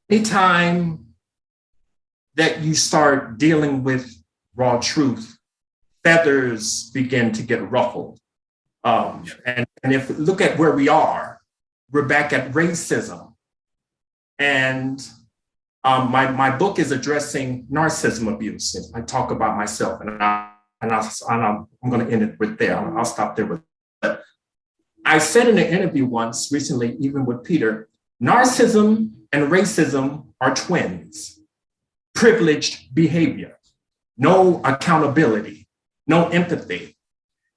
Anytime that you start dealing with raw truth, feathers begin to get ruffled. And if we look at where we are, we're back at racism. And my book is addressing narcissism abuse. I talk about myself, and I'm going to end it with there. I'll stop there with that. I said in an interview once recently, even with Peter, narcissism and racism are twins. Privileged behavior, no accountability, no empathy.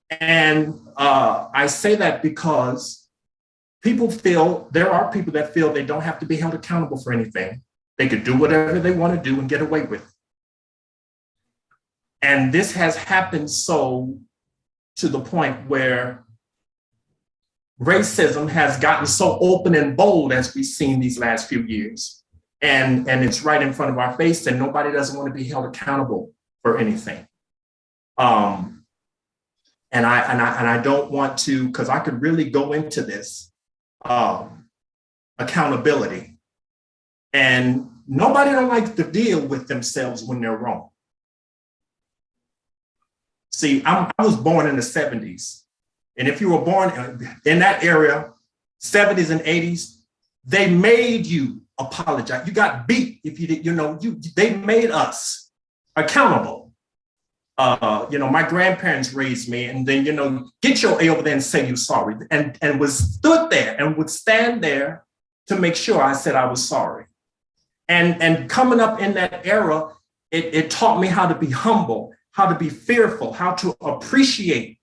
And I say that because there are people that feel they don't have to be held accountable for anything. They could do whatever they want to do and get away with it. And this has happened so to the point where racism has gotten so open and bold as we've seen these last few years. And it's right in front of our face, and nobody doesn't want to be held accountable for anything. And I don't want to, because I could really go into this accountability. And nobody don't like to deal with themselves when they're wrong. See, I was born in the 70s. And if you were born in that area, 70s and 80s, they made you apologize. You got beat if you did, they made us accountable. My grandparents raised me, and then, get your A over there and say you're sorry. And was stood there and would stand there to make sure I said I was sorry. And coming up in that era, it taught me how to be humble, how to be fearful, how to appreciate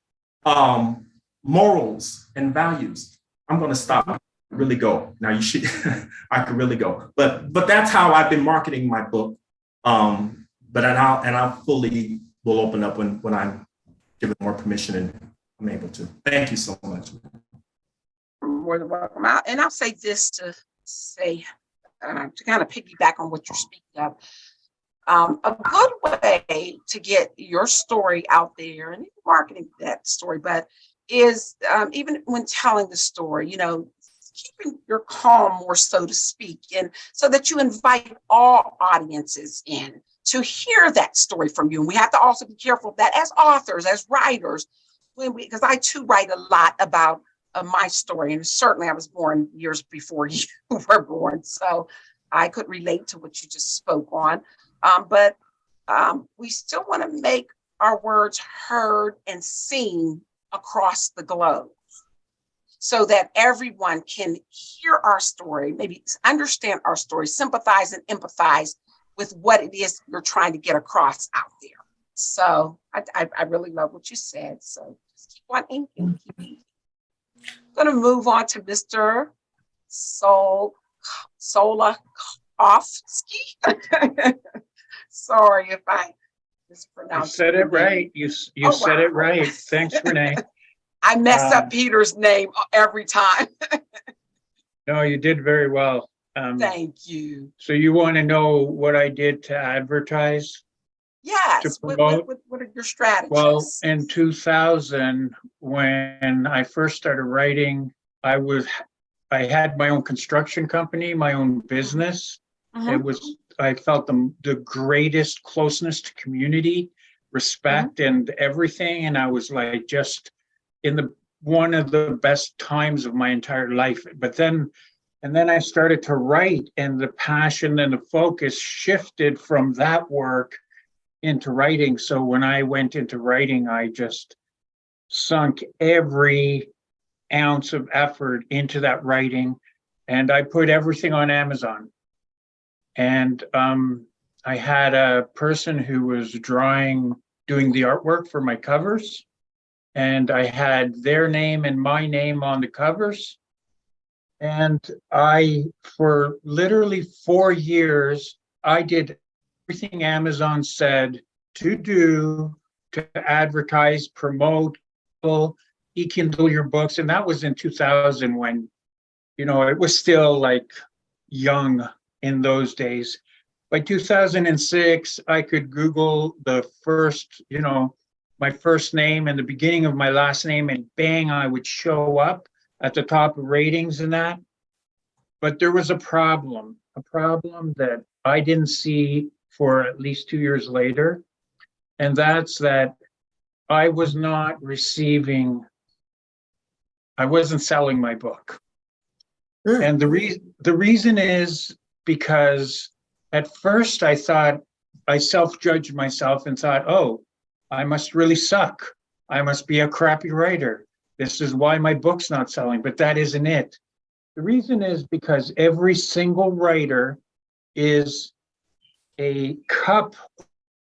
morals and values. I'm going to stop. Really go. Now you should, I could really go. But that's how I've been marketing my book. But I fully will open up when I'm given more permission and I'm able to. Thank you so much. More than welcome. I'll say this to say, to kind of piggyback on what you're speaking of. A good way to get your story out there and marketing that story, but is even when telling the story, keeping your calm, more so to speak, and so that you invite all audiences in to hear that story from you. And we have to also be careful of that as authors, as writers, because I too write a lot about my story, and certainly I was born years before you were born, so I could relate to what you just spoke on. But we still want to make our words heard and seen across the globe, so that everyone can hear our story, maybe understand our story, sympathize and empathize with what it is you're trying to get across out there. So I really love what you said. So just keep on inking, keep inking. I'm going to move on to Mr. Solakowski. Sorry if I mispronounced. You said it right. You said it right. Thanks, Renee. I mess up Peter's name every time. No, you did very well. Thank you. So you want to know what I did to advertise? Yes. To promote? What are your strategies? Well, in 2000, when I first started writing, I had my own construction company, my own business. I felt the greatest closeness to community, respect, and everything. And I was like just in one of the best times of my entire life. But then I started to write, and the passion and the focus shifted from that work into writing. So when I went into writing, I just sunk every ounce of effort into that writing, and I put everything on Amazon. And I had a person who was doing the artwork for my covers, and I had their name and my name on the covers. And for literally 4 years, I did everything Amazon said to do to advertise, promote, e-Kindle your books. And that was in 2000 when, it was still like young in those days. By 2006, I could Google the first, my first name and the beginning of my last name, and bang, I would show up at the top of ratings and that. But there was a problem that I didn't see for at least 2 years later. And that's that I wasn't selling my book. And the reason is because at first I thought, I self-judged myself and thought, oh, I must really suck. I must be a crappy writer. This is why my book's not selling, but that isn't it. The reason is because every single writer is a cup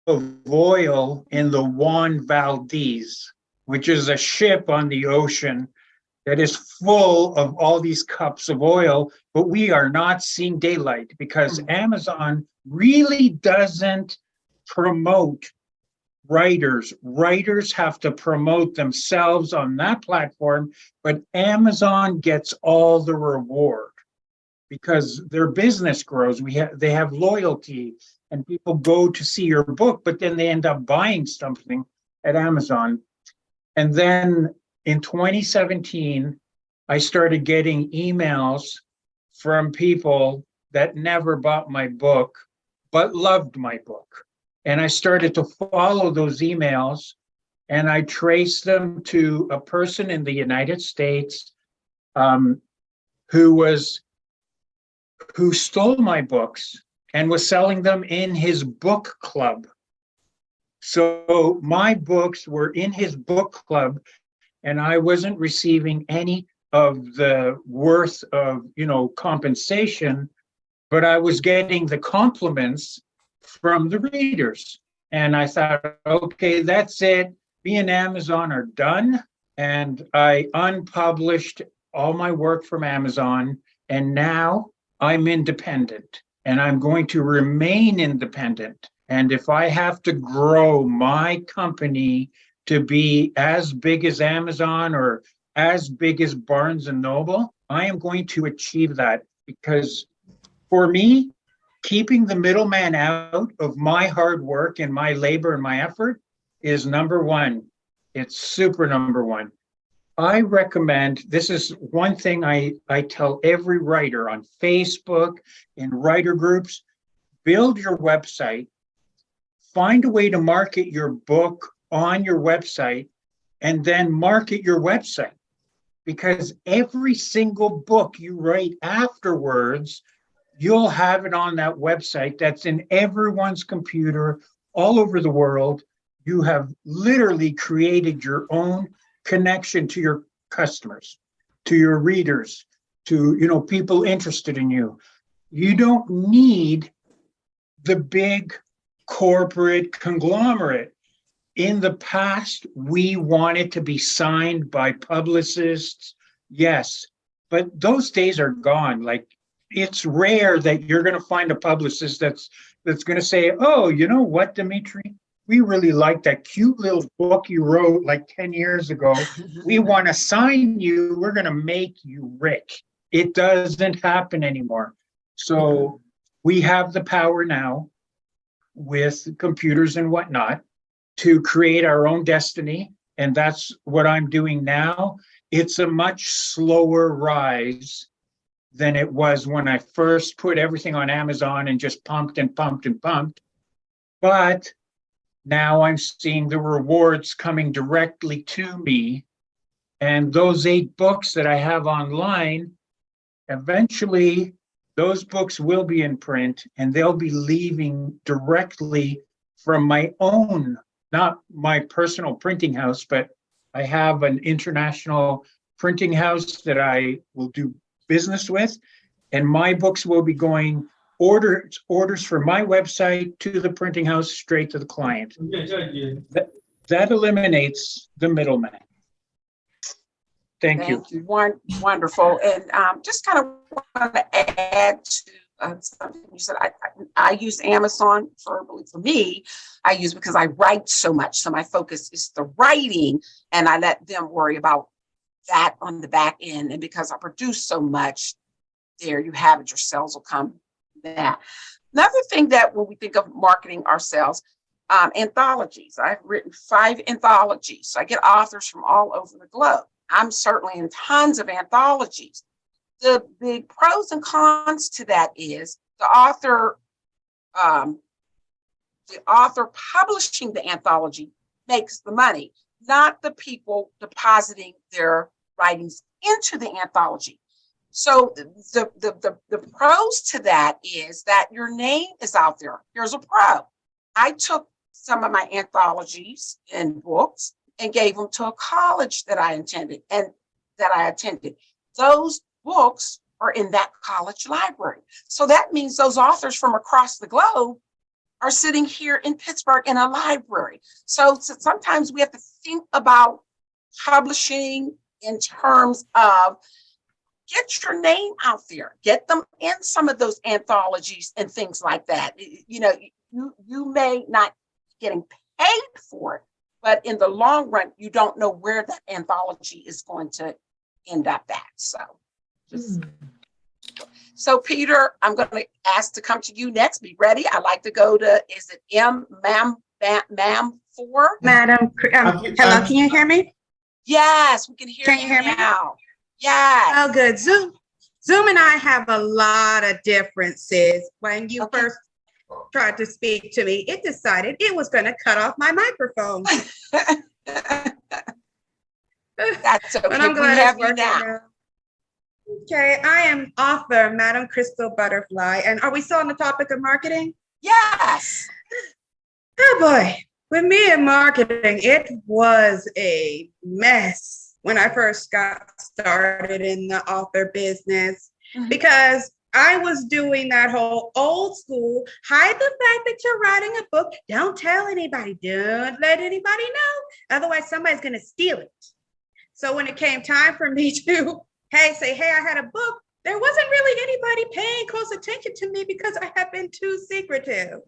of oil in the Juan Valdez, which is a ship on the ocean that is full of all these cups of oil, but we are not seeing daylight because Amazon really doesn't promote writers. Writers have to promote themselves on that platform, but Amazon gets all the reward because their business grows. They have loyalty and people go to see your book, but then they end up buying something at Amazon. And then in 2017, I started getting emails from people that never bought my book, but loved my book. And I started to follow those emails, and I traced them to a person in the United States who stole my books and was selling them in his book club. So my books were in his book club, and I wasn't receiving any of the worth of, compensation, but I was getting the compliments from the readers. And I thought, okay, that's it. Me and Amazon are done. And I unpublished all my work from Amazon. And now I'm independent and I'm going to remain independent. And if I have to grow my company to be as big as Amazon or as big as Barnes and Noble, I am going to achieve that, because for me, keeping the middleman out of my hard work and my labor and my effort is number one. It's super number one. I recommend, this is one thing I tell every writer on Facebook, in writer groups, build your website, find a way to market your book on your website, and then market your website. Because every single book you write afterwards, you'll have it on that website that's in everyone's computer all over the world. You have literally created your own connection to your customers, to your readers, to people interested in you. You don't need the big corporate conglomerate. In the past, we wanted to be signed by publicists, yes, but those days are gone. Like, it's rare that you're going to find a publicist that's going to say, oh, you know what, Dimitri? We really like that cute little book you wrote like 10 years ago. We want to sign you. We're going to make you rich. It doesn't happen anymore. So we have the power now with computers and whatnot to create our own destiny. And that's what I'm doing now. It's a much slower rise than it was when I first put everything on Amazon and just pumped and pumped and pumped. But now I'm seeing the rewards coming directly to me. And those 8 books that I have online, eventually those books will be in print and they'll be leaving directly from my own, not my personal printing house, but I have an international printing house that I will do business with, and my books will be going orders from my website to the printing house straight to the client. That eliminates the middleman. Thank you. Wonderful. And just kind of want to add to something you said. I use Amazon for me. I use it because I write so much. So my focus is the writing, and I let them worry about that on the back end. And because I produce so much, there you have it. Your sales will come back. Another thing that when we think of marketing ourselves, anthologies. I've written 5 anthologies. So I get authors from all over the globe. I'm certainly in tons of anthologies. the pros and cons to that is um, the author publishing the anthology makes the money, not the people depositing their writings into the anthology. So the pros to that is that your name is out there. Here's a pro. I took some of my anthologies and books and gave them to a college that I attended. Those books are in that college library. So that means those authors from across the globe are sitting here in Pittsburgh in a library. So sometimes we have to think about publishing in terms of get your name out there, get them in some of those anthologies and things like that. You know, you may not be getting paid for it, but in the long run, you don't know where that anthology is going to end up at. So Peter, I'm going to ask to come to you next. Be ready. I'd like to go to, is it ma'am 4? Madam, hello, can you hear me? Yes, we can hear Can you hear me? now. Yes. Oh, good. Zoom and I have a lot of differences. When you first tried to speak to me, it decided it was going to cut off my microphone. That's okay. But I'm We glad have it's you working now. now. Okay, I am author, Madam Crystal Butterfly. And are we still on the topic of marketing? Yes. Oh boy, with me in marketing, it was a mess when I first got started in the author business because I was doing that whole old school, hide the fact that you're writing a book. Don't tell anybody. Don't let anybody know. Otherwise, somebody's going to steal it. So when it came time for me to, say, hey, I had a book, there wasn't really anybody paying close attention to me because I had been too secretive.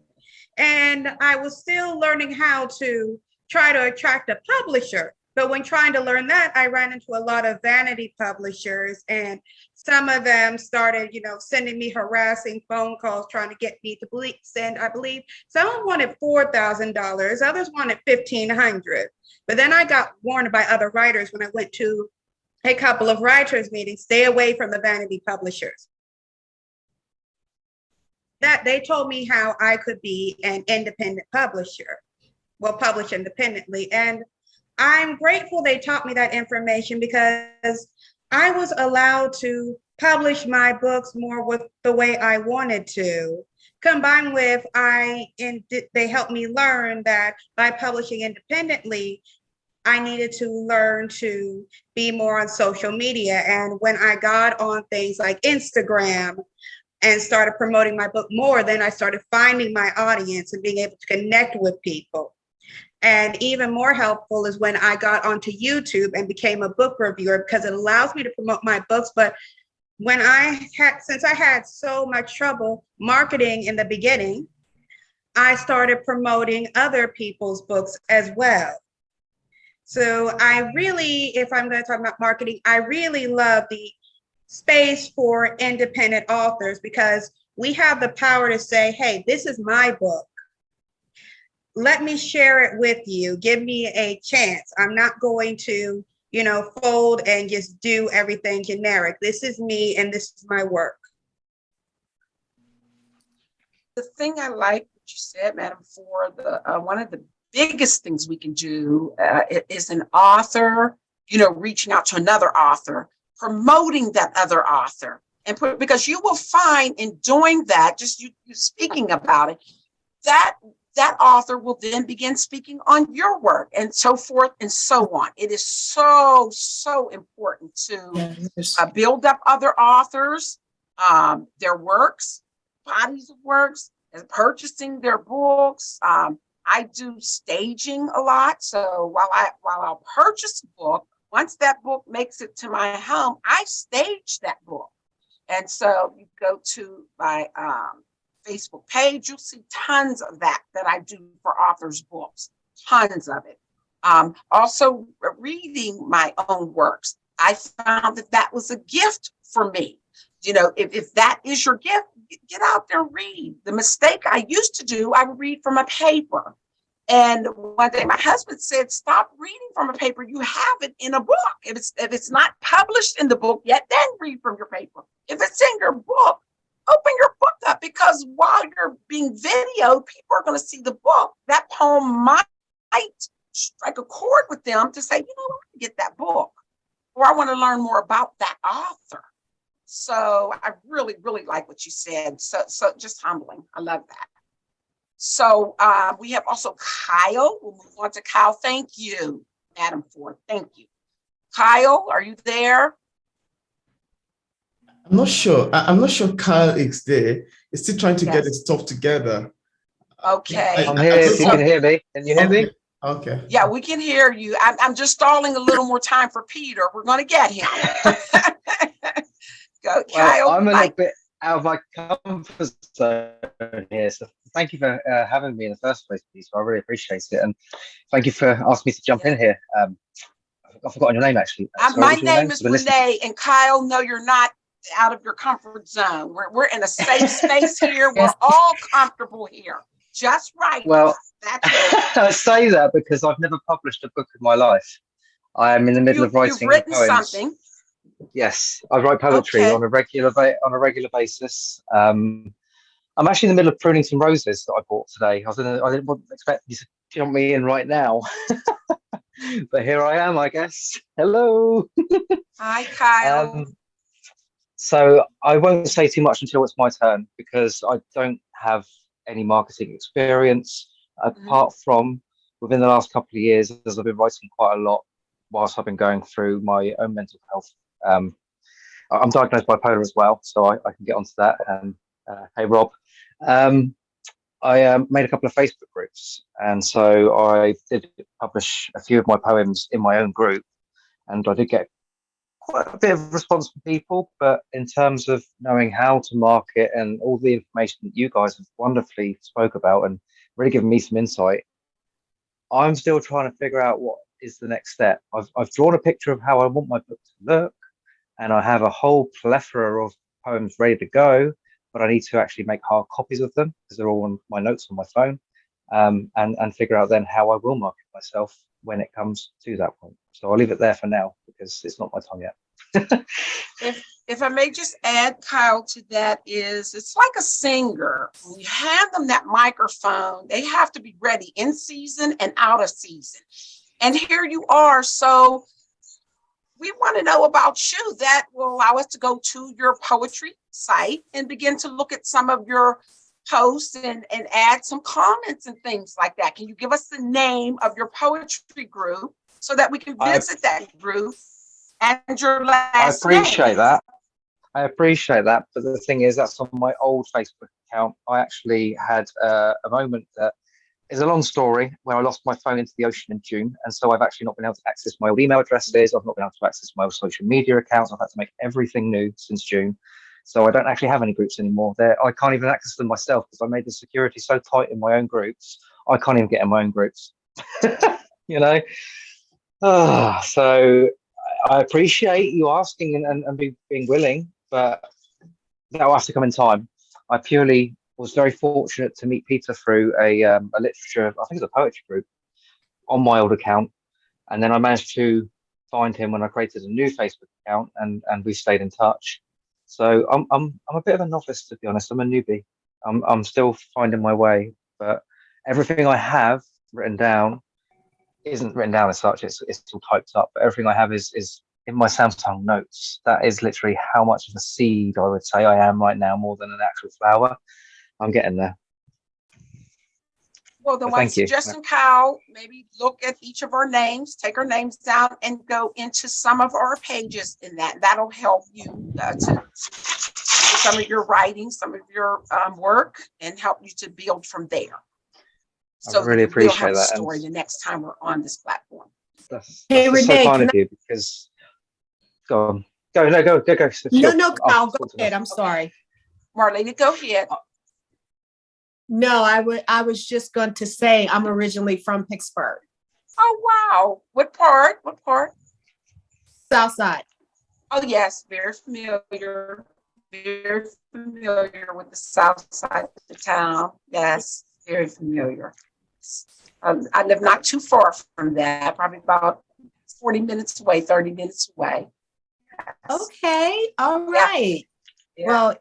And I was still learning how to try to attract a publisher. But when trying to learn that, I ran into a lot of vanity publishers, and some of them started, sending me harassing phone calls, trying to get me to send, I believe, some wanted $4,000, others wanted $1,500. But then I got warned by other writers when I went to a couple of writers' meetings, stay away from the vanity publishers. That they told me how I could be an independent publisher, publish independently. And I'm grateful they taught me that information because I was allowed to publish my books more with the way I wanted to, combined with they helped me learn that by publishing independently, I needed to learn to be more on social media. And when I got on things like Instagram and started promoting my book more, then I started finding my audience and being able to connect with people. And even more helpful is when I got onto YouTube and became a book reviewer, because it allows me to promote my books. But since I had so much trouble marketing in the beginning, I started promoting other people's books as well. So I really, if I'm going to talk about marketing, I really love the space for independent authors because we have the power to say, hey, this is my book. Let me share it with you. Give me a chance. I'm not going to, fold and just do everything generic. This is me and this is my work. The thing I like what you said, Madam, for one of the biggest things we can do is an author, reaching out to another author, promoting that other author, and because you will find in doing that, just you speaking about it, that author will then begin speaking on your work and so forth and so on. It is so, so important to build up other authors, their works, bodies of works, and purchasing their books. I do staging a lot. So while I'll purchase a book, once that book makes it to my home, I stage that book. And so you go to my Facebook page, you'll see tons of that I do for authors' books, tons of it. Also reading my own works. I found that was a gift for me. If that is your gift, get out there and read. The mistake I used to do, I would read from a paper. And one day my husband said, stop reading from a paper. You have it in a book. If it's not published in the book yet, then read from your paper. If it's in your book, open your book up, because while you're being videoed, people are going to see the book. That poem might strike a chord with them to say, you know, I want to get that book, or I want to learn more about that author. So I really, really like what you said. So just humbling. I love that. So we have also Kyle. We'll move on to Kyle. Thank you, Madam Ford. Thank you. Kyle, are you there? I'm not sure. I'm not sure Kyle is there. He's still trying to get Yes. his stuff together. Okay. I'm here if you can hear me. Can you hear me? Okay. Yeah, we can hear you. I'm just stalling a little more time for Peter. We're going to get him. Go, Kyle. Well, I'm a little bit out of my comfort zone here, so thank you for having me in the first place, Lisa. I really appreciate it, and thank you for asking me to jump in here. I've forgotten your name, actually. My Sorry, what's your name is Renee, and Kyle, no, you're not out of your comfort zone. We're in a safe space here. We're all comfortable here. Just right. Well, That's it. I say that because I've never published a book in my life. I am in the middle of writing You've written poems. something. Yes, I write poetry Okay. on a regular basis. I'm actually in the middle of pruning some roses that I bought today. I didn't expect you to jump me in right now, but here I am, I guess. Hello. Hi, Kyle. So I won't say too much until it's my turn, because I don't have any marketing experience apart from within the last couple of years, as I've been writing quite a lot whilst I've been going through my own mental health. I'm diagnosed bipolar as well, so I can get onto that. Hey, Rob. I made a couple of Facebook groups, and so I did publish a few of my poems in my own group, and I did get quite a bit of response from people. But in terms of knowing how to market and all the information that you guys have wonderfully spoke about and really given me some insight, I'm still trying to figure out what is the next step. I've drawn a picture of how I want my book to look, and I have a whole plethora of poems ready to go, but I need to actually make hard copies of them because they're all on my notes on my phone, and figure out then how I will market myself when it comes to that point. So I'll leave it there for now because it's not my time yet. If I may just add, Kyle, to that, is it's like a singer. When you hand them that microphone, they have to be ready in season and out of season. And here you are. So we want to know about you. That will allow us to go to your poetry site and begin to look at some of your posts and add some comments and things like that. Can you give us the name of your poetry group so that we can visit that group and your last I appreciate name? that. I appreciate that. But the thing is, that's on my old Facebook account. I actually had a moment that is a long story where I lost my phone into the ocean in June. And so I've actually not been able to access my old email addresses. I've not been able to access my old social media accounts. I've had to make everything new since June. So I don't actually have any groups anymore. I can't even access them myself because I made the security so tight in my own groups. I can't even get in my own groups, you know? So I appreciate you asking and being willing, but that will have to come in time. I purely was very fortunate to meet Peter through a literature, I think it's a poetry group on my old account. And then I managed to find him when I created a new Facebook account, and we stayed in touch. So I'm a bit of a novice, to be honest. I'm a newbie. I'm still finding my way, but everything I have written down isn't written down as such. It's all typed up, but everything I have is in my Samsung notes. That is literally how much of a seed I would say I am right now, more than an actual flower. I'm getting there. Well, then one suggestion, Kyle, maybe look at each of our names, take our names down, and go into some of our pages in that. That'll help you to some of your writing, some of your work, and help you to build from there. So I really appreciate that. Story the next time we're on this platform. That's Renee, so kind of you, because go on. Go. No, Kyle, go ahead. I'm sorry. Marlena, go ahead. No, I was just going to say I'm originally from Pittsburgh. Oh, wow. What part? What part? South Side. Oh, yes. Very familiar. Very familiar with the South Side of the town. Yes. Very familiar. I live not too far from that, probably about 40 minutes away, 30 minutes away. Okay, all Yeah. right. Yeah. Well,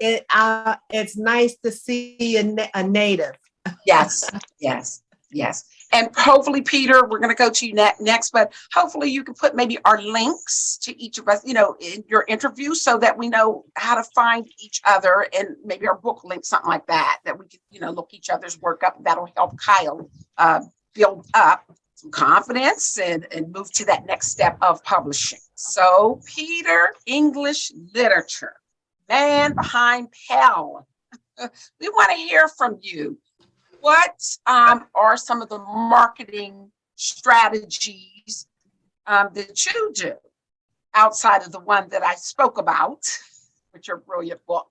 it's nice to see a native. Yes, yes, yes. And hopefully, Peter, we're going to go to you next, but hopefully you can put maybe our links to each of us, in your interview so that we know how to find each other, and maybe our book link, something like that, that we can, look each other's work up. That'll help Kyle build up some confidence and move to that next step of publishing. So, Peter, English literature, man behind PEL. We want to hear from you. What are some of the marketing strategies that you do outside of the one that I spoke about with your brilliant book?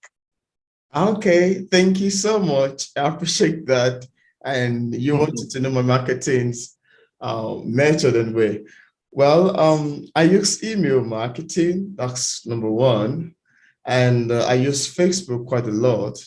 Okay, thank you so much. I appreciate that. And you wanted to know my marketing's method and way. Well, I use email marketing. That's number one. And I use Facebook quite a lot.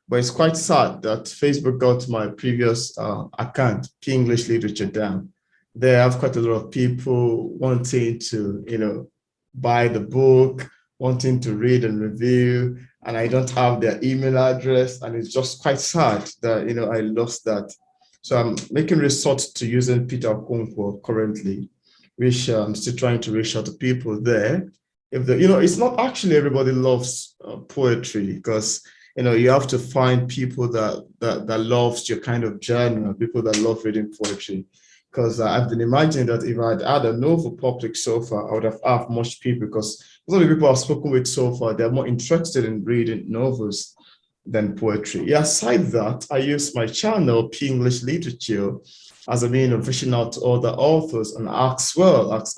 But it's quite sad that Facebook got my previous account, P English Literature, down. They have quite a lot of people wanting to, buy the book, wanting to read and review, and I don't have their email address, and it's just quite sad that I lost that. So I'm making resort to using Peter Okonkwo currently, which I'm still trying to reach out to people there. If it's not actually everybody loves poetry, because you have to find people that loves your kind of genre, people that love reading poetry. Because I've been imagining that if I'd had a novel public so far, I would have much people, because most of the people I've spoken with so far, they're more interested in reading novels than poetry. Yeah, aside that, I use my channel, P English Literature, as a means of reaching out to other authors and as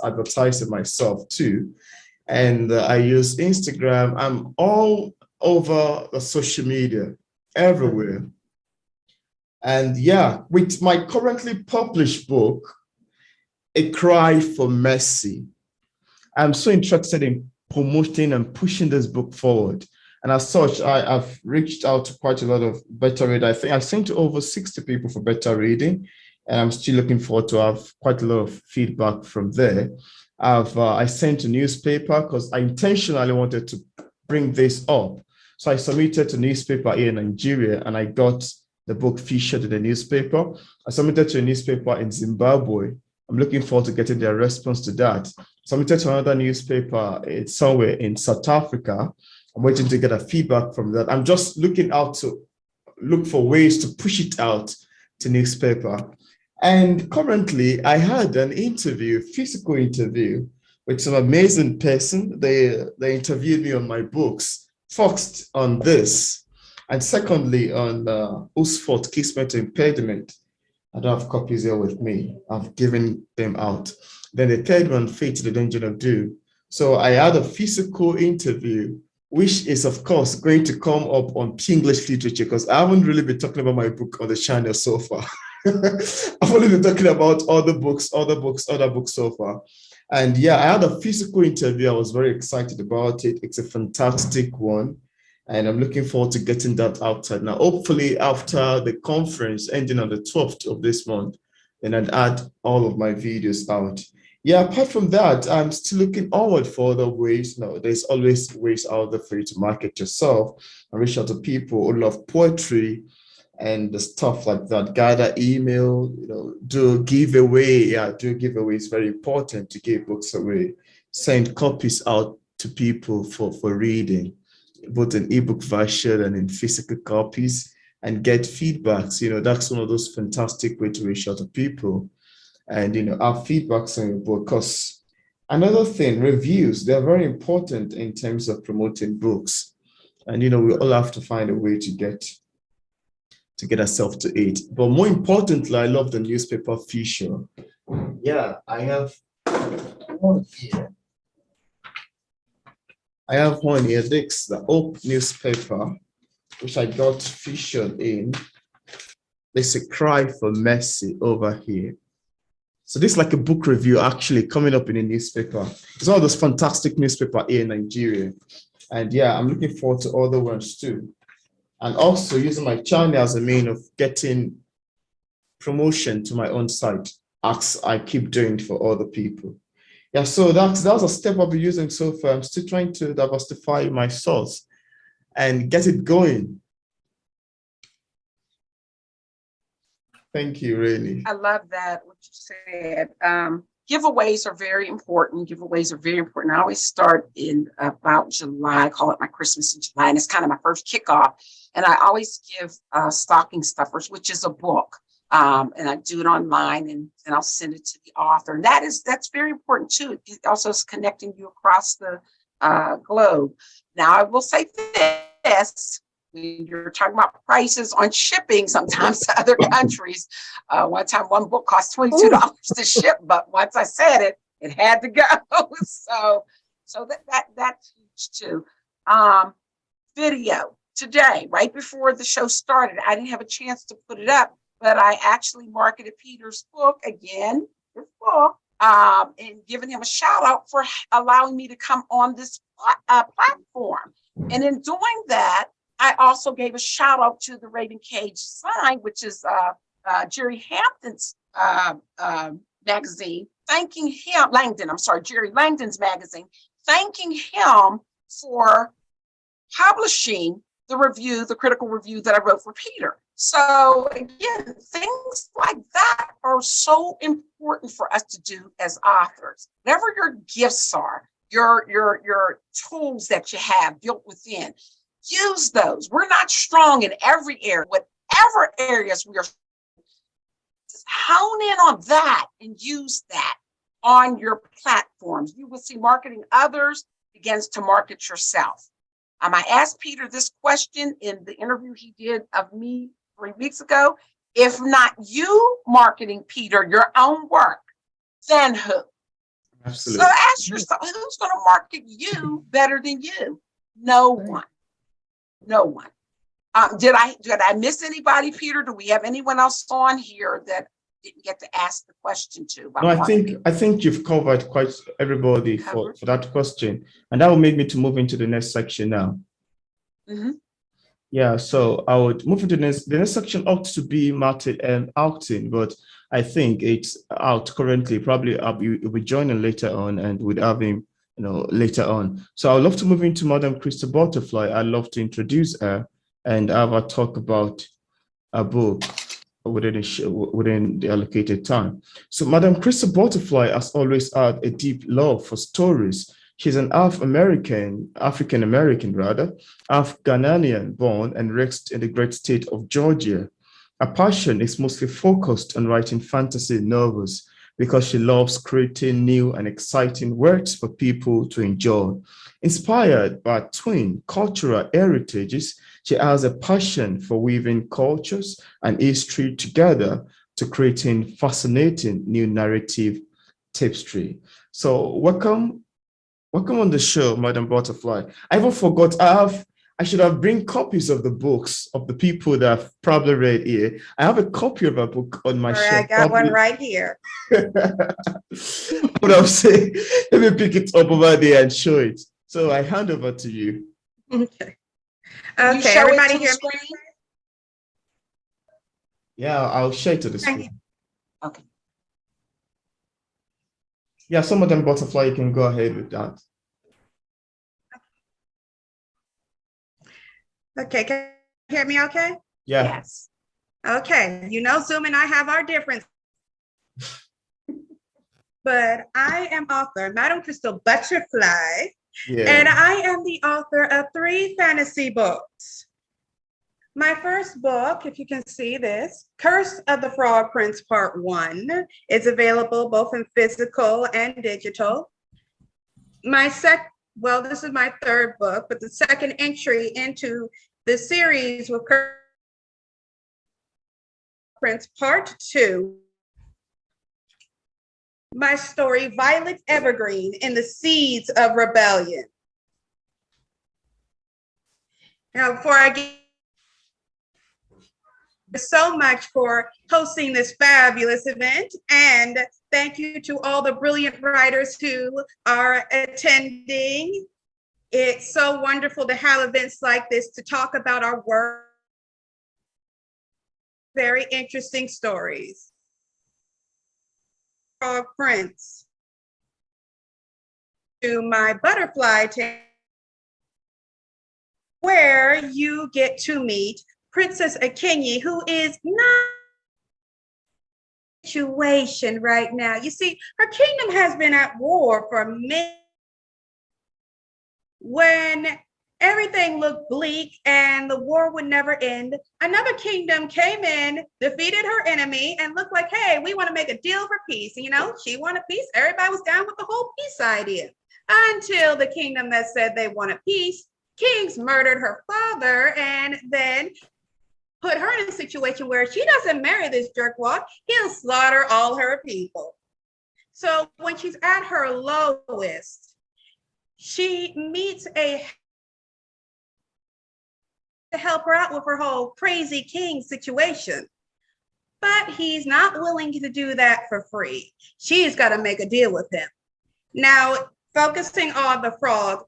advertising myself too. And I use Instagram. I'm all over the social media, everywhere. And yeah, with my currently published book, A Cry for Mercy, I'm so interested in promoting and pushing this book forward. And as such, I've reached out to quite a lot of beta readers. I think I sent to over 60 people for beta reading, and I'm still looking forward to have quite a lot of feedback from there. I sent to newspaper because I intentionally wanted to bring this up. So I submitted to newspaper here in Nigeria, and I got the book featured in the newspaper. I submitted to a newspaper in Zimbabwe. I'm looking forward to getting their response to that. Submitted to another newspaper, it's somewhere in South Africa. I'm waiting to get a feedback from that. I'm just looking out to look for ways to push it out to newspaper. And currently, I had an interview, physical interview, with some amazing person. They interviewed me on my books. First on this, and secondly on whose fault, kismet, impediment. I don't have copies here with me. I've given them out. Then the third one, fate, the danger of doom. So I had a physical interview, which is of course going to come up on P English Literature, because I haven't really been talking about my book on the channel so far. I've only been talking about other books so far. And yeah, I had a physical interview. I was very excited about it. It's a fantastic one. And I'm looking forward to getting that outside. Now, hopefully after the conference ending on the 12th of this month, then I'd add all of my videos out. Yeah, apart from that, I'm still looking forward for other ways. No, there's always ways out there for you to market yourself and reach out to people who love poetry and the stuff like that. Gather email, do giveaway. Yeah, do giveaway. It's very important to give books away. Send copies out to people for reading, both in ebook version and in physical copies, and get feedbacks. That's one of those fantastic ways to reach out to people and, have feedbacks on your book. Because another thing, reviews, they're very important in terms of promoting books. And, we all have to find a way to get ourselves to it. But more importantly, I love the newspaper feature. Yeah, I have one here. I have one here. This the Hope newspaper, which I got featured in. There's A Cry for Mercy over here. So this is like a book review actually coming up in a newspaper. It's one of those fantastic newspapers here in Nigeria. And yeah, I'm looking forward to other ones too. And also using my channel as a means of getting promotion to my own site as I keep doing for other people. Yeah, so that's a step I'll be using so far. I'm still trying to diversify my source and get it going. Thank you, Rainey. I love that, what you said. Giveaways are very important. Giveaways are very important. I always start in about July, I call it my Christmas in July, and it's kind of my first kickoff. And I always give stocking stuffers, which is a book. And I do it online and I'll send it to the author. And that's very important too. It also is connecting you across the globe. Now, I will say this. When you're talking about prices on shipping, sometimes to other countries. One time, one book cost $22 to ship, but once I said it, it had to go. so that's huge too. Video today, right before the show started, I didn't have a chance to put it up, but I actually marketed Peter's book again, his book, and giving him a shout out for allowing me to come on this platform. And in doing that, I also gave a shout out to the Raven Cage Sign, which is Jerry Hampton's magazine, thanking him, Jerry Langdon's magazine, thanking him for publishing the critical review that I wrote for Peter. So again, things like that are so important for us to do as authors. Whatever your gifts are, your tools that you have built within, use those. We're not strong in every area. Whatever areas we are, just hone in on that and use that on your platforms. You will see marketing others begins to market yourself. I asked Peter this question in the interview he did of me 3 weeks ago. If not you marketing, Peter, your own work, then who? Absolutely. So ask yourself, who's going to market you better than you? No one. No one. Did I miss anybody, Peter? Do we have anyone else on here that didn't get to ask the question to? No, I think you've covered quite everybody for that question, and that will make me to move into the next section now. Mm-hmm. Yeah, so I would move into the next section ought to be marketed and outing, but I think it's out currently. Probably I'll be joining later on and with having later on. So I'd love to move into Madam Krista Butterfly. I'd love to introduce her and have a talk about a book within the allocated time. So Madam Krista Butterfly has always had a deep love for stories. She's an African-American rather, half-Ghanaian born and raised in the great state of Georgia. Her passion is mostly focused on writing fantasy novels because she loves creating new and exciting works for people to enjoy. Inspired by twin cultural heritages, she has a passion for weaving cultures and history together to creating fascinating new narrative tapestry. So welcome on the show, Madam Butterfly. I even forgot, I should have bring copies of the books of the people that I've probably read here. I have a copy of a book on my shelf. I got one right here. But I'll say, let me pick it up over there and show it. So I hand over to you. Okay. Okay, Everybody hear me? Yeah, I'll share it to the screen. Okay. Yeah, some of them Butterfly, you can go ahead with that. Okay, can you hear me okay? Yeah. Yes. Okay, Zoom and I have our difference. But I am author, Madam Crystal Butterfly, and I am the author of 3 fantasy books. My first book, if you can see this, Curse of the Frog Prince Part 1, is available both in physical and digital. This is my 3rd book, but the 2nd entry into the series with Curse Prince Part 2. My story, Violet Evergreen in the Seeds of Rebellion. Now, before I get so much for hosting this fabulous event, and thank you to all the brilliant writers who are attending. It's so wonderful to have events like this to talk about our work very interesting stories. Frog Prince to my butterfly tale, where you get to meet Princess Akenyi, who is not situation right now. You see, her kingdom has been at war for many. When everything looked bleak and the war would never end, another kingdom came in, defeated her enemy, and looked like, hey, we want to make a deal for peace. And, you know, she wanted peace. Everybody was down with the whole peace idea until the kingdom that said they wanted peace, kings murdered her father and then put her in a situation where she doesn't marry this jerkwad, he'll slaughter all her people. So when she's at her lowest, she meets to help her out with her whole crazy king situation. But he's not willing to do that for free. She's got to make a deal with him. Now, focusing on the frog,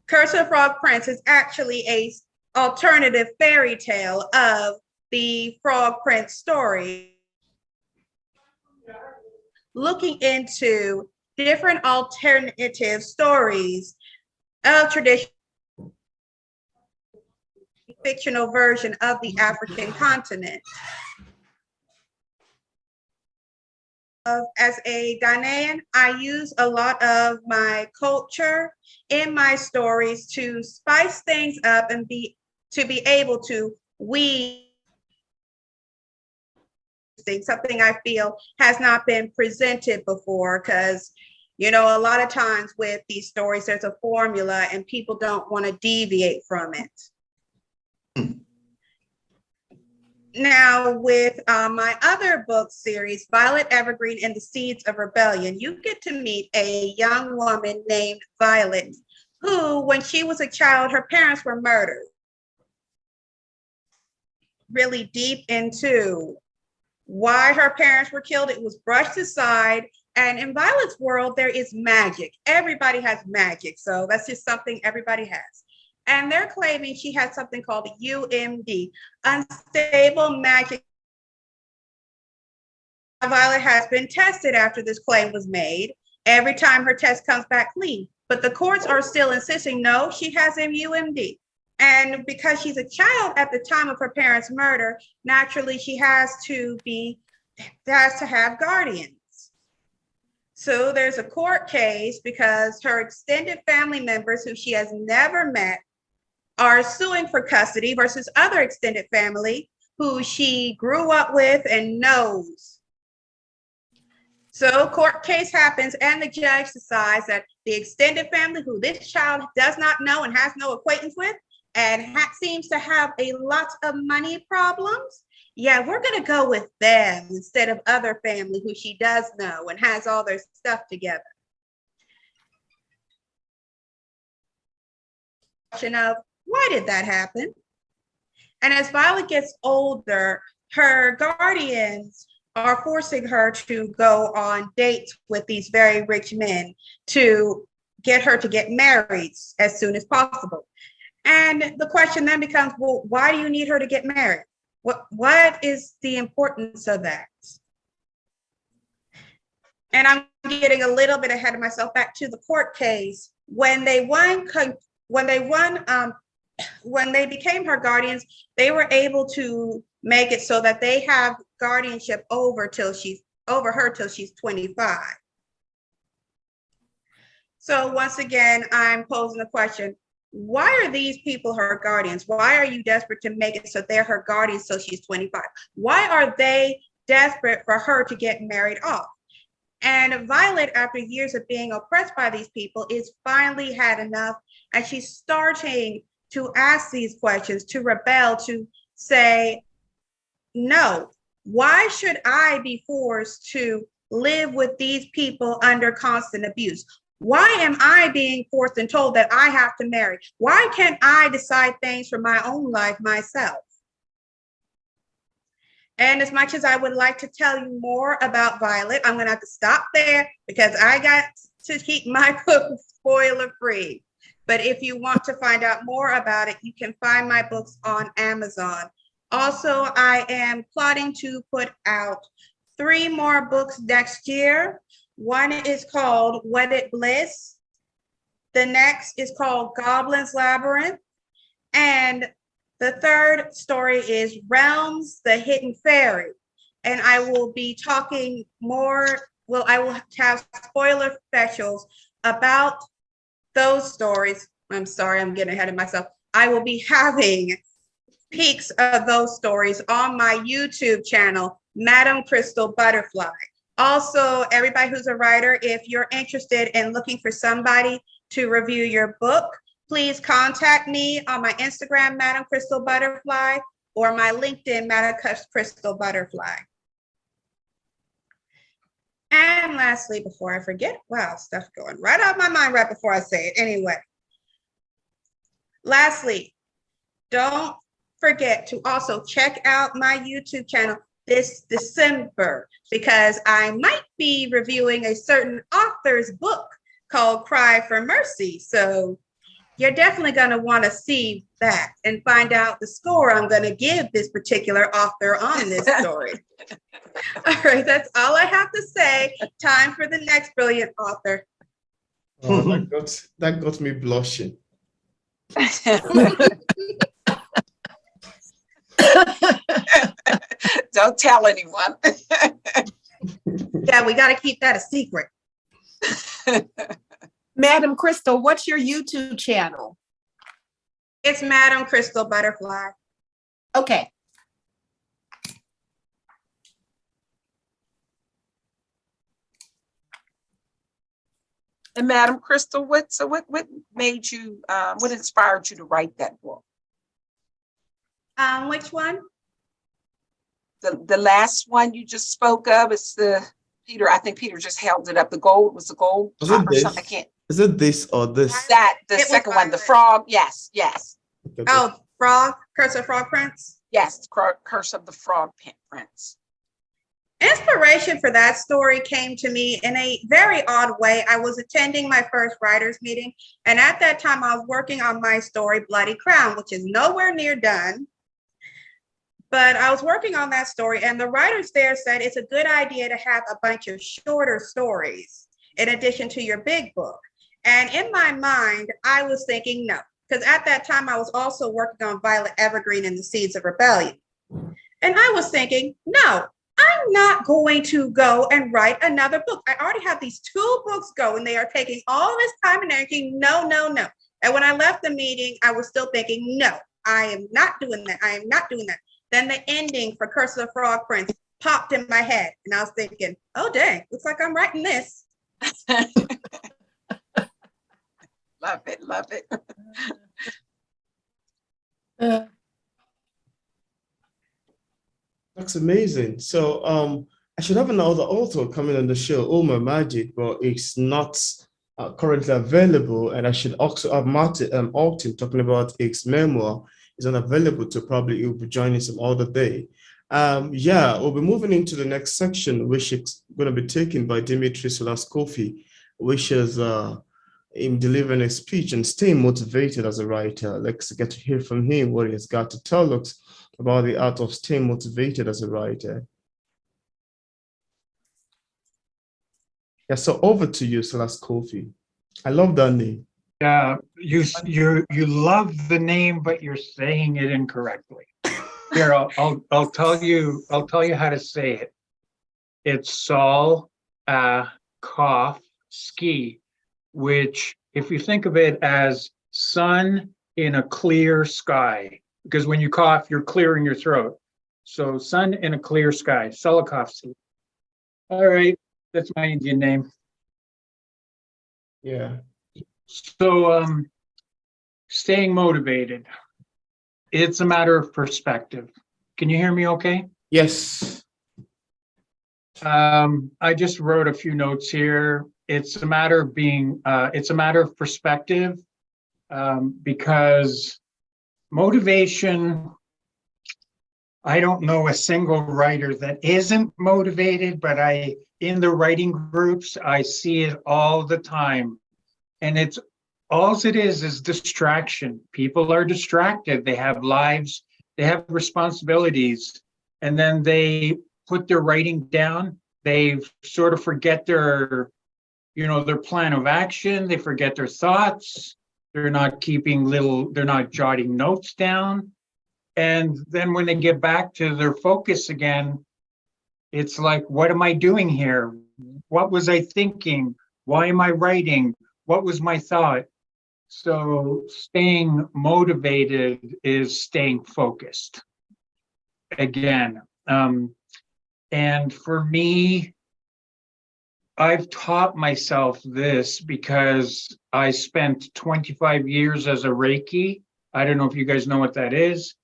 Curse of the Frog Prince is actually a alternative fairy tale of the Frog Prince story, looking into different alternative stories of traditional fictional version of the African continent. As a Ghanaian, I use a lot of my culture in my stories to spice things up and be able to weave something I feel has not been presented before, because you know, a lot of times with these stories, there's a formula and people don't want to deviate from it. Now, with my other book series, Violet Evergreen and the Seeds of Rebellion, you get to meet a young woman named Violet, who, when she was a child, her parents were murdered. Really deep into why her parents were killed, it was brushed aside. And in Violet's world, there is magic. Everybody has magic. So that's just something everybody has. And they're claiming she has something called UMD, unstable magic. Violet has been tested after this claim was made. Every time her test comes back clean. But the courts are still insisting, no, she has MUMD. And because she's a child at the time of her parents' murder, naturally she has to have guardians. So there's a court case because her extended family members who she has never met are suing for custody versus other extended family who she grew up with and knows. So court case happens and the judge decides that the extended family who this child does not know and has no acquaintance with and seems to have a lot of money problems, yeah, we're going to go with them instead of other family who she does know and has all their stuff together. Question of why did that happen? And as Violet gets older, her guardians are forcing her to go on dates with these very rich men to get her to get married as soon as possible. And the question then becomes, well, why do you need her to get married? What is the importance of that? And I'm getting a little bit ahead of myself. Back to the court case. When they became her guardians, they were able to make it so that they have guardianship over her till she's 25. So once again, I'm posing the question, why are these people her guardians? Why are you desperate to make it so they're her guardians till she's 25? Why are they desperate for her to get married off? And Violet, after years of being oppressed by these people, is finally had enough, and she's starting to ask these questions, to rebel, to say, no, why should I be forced to live with these people under constant abuse? Why am I being forced and told that I have to marry? Why can't I decide things for my own life myself? And as much as I would like to tell you more about Violet, I'm going to have to stop there because I got to keep my book spoiler free. But if you want to find out more about it, you can find my books on Amazon. Also, I am plotting to put out 3 more books next year. One is called Wedded Bliss. The next is called Goblin's Labyrinth. And the third story is Realms, the Hidden Fairy. And I will be talking more, well, I will have spoiler specials about those stories. I'm sorry, I'm getting ahead of myself. I will be having peeks of those stories on my YouTube channel, Madam Crystal Butterfly. Also, everybody who's a writer, if you're interested in looking for somebody to review your book, please contact me on my Instagram, Madam Crystal Butterfly, or my LinkedIn, Madam Crystal Butterfly. And lastly, before I forget, wow, stuff going right out of my mind right before I say it. Anyway, lastly, don't forget to also check out my YouTube channel this December, because I might be reviewing a certain author's book called Cry for Mercy. So you're definitely going to want to see that and find out the score I'm going to give this particular author on this story. All right, that's all I have to say. Time for the next brilliant author. Oh, that got me blushing. Don't tell anyone. Yeah, we got to keep that a secret. Madam Crystal, what's your YouTube channel? It's Madam Crystal Butterfly. Okay. And Madam Crystal, what made you, what inspired you to write that book? Which one? The last one you just spoke of, it's the Peter. I think Peter just held it up. The gold was the gold top or something. I can't. Is it this or this? That the second one, the frog. Yes, yes. Okay. Oh, Frog, Curse of Frog Prince. Yes, Curse of the Frog Prince. Inspiration for that story came to me in a very odd way. I was attending my first writers meeting, and at that time I was working on my story, Bloody Crown, which is nowhere near done. But I was working on that story, and the writers there said it's a good idea to have a bunch of shorter stories in addition to your big book. And in my mind, I was thinking no, because at that time I was also working on Violet Evergreen and the Seeds of Rebellion. And I was thinking, no, I'm not going to go and write another book. I already have these 2 books going. They are taking all this time and energy. No, no, no. And when I left the meeting, I was still thinking, no, I am not doing that. I am not doing that. Then the ending for Curse of the Frog Prince popped in my head. And I was thinking, oh, dang, looks like I'm writing this. Love it, love it. That's amazing. So I should have another author coming on the show, Omar Majid, but it's not currently available. And I should also have Martin Alton talking about his memoir. Is unavailable to probably he'll be joining some other day. Yeah, we'll be moving into the next section, which is going to be taken by Dimitri Solas-Kofi, which is him delivering a speech and staying motivated as a writer. Let's get to hear from him what he has got to tell us about the art of staying motivated as a writer. Yeah, so over to you, Solas-Kofi. I love that name. Yeah, you love the name, but you're saying it incorrectly. Here, I'll tell you how to say it. It's Sol Kof Ski, which, if you think of it as sun in a clear sky, because when you cough, you're clearing your throat. So sun in a clear sky, Solokovsky. All right, that's my Indian name. Yeah. So staying motivated, it's a matter of perspective. Can you hear me okay? Yes. I just wrote a few notes here. It's a matter of it's a matter of perspective, because motivation, I don't know a single writer that isn't motivated, but in the writing groups, I see it all the time. And all it is distraction. People are distracted. They have lives they have responsibilities, and then they put their writing down. They sort of forget their, their plan of action. They forget their thoughts. They're not they're not jotting notes down. And then when they get back to their focus again, it's like, what am I doing here? What was I thinking? Why am I writing? What was my thought? So staying motivated is staying focused again. And for me, I've taught myself this because I spent 25 years as a Reiki. I don't know if you guys know what that is.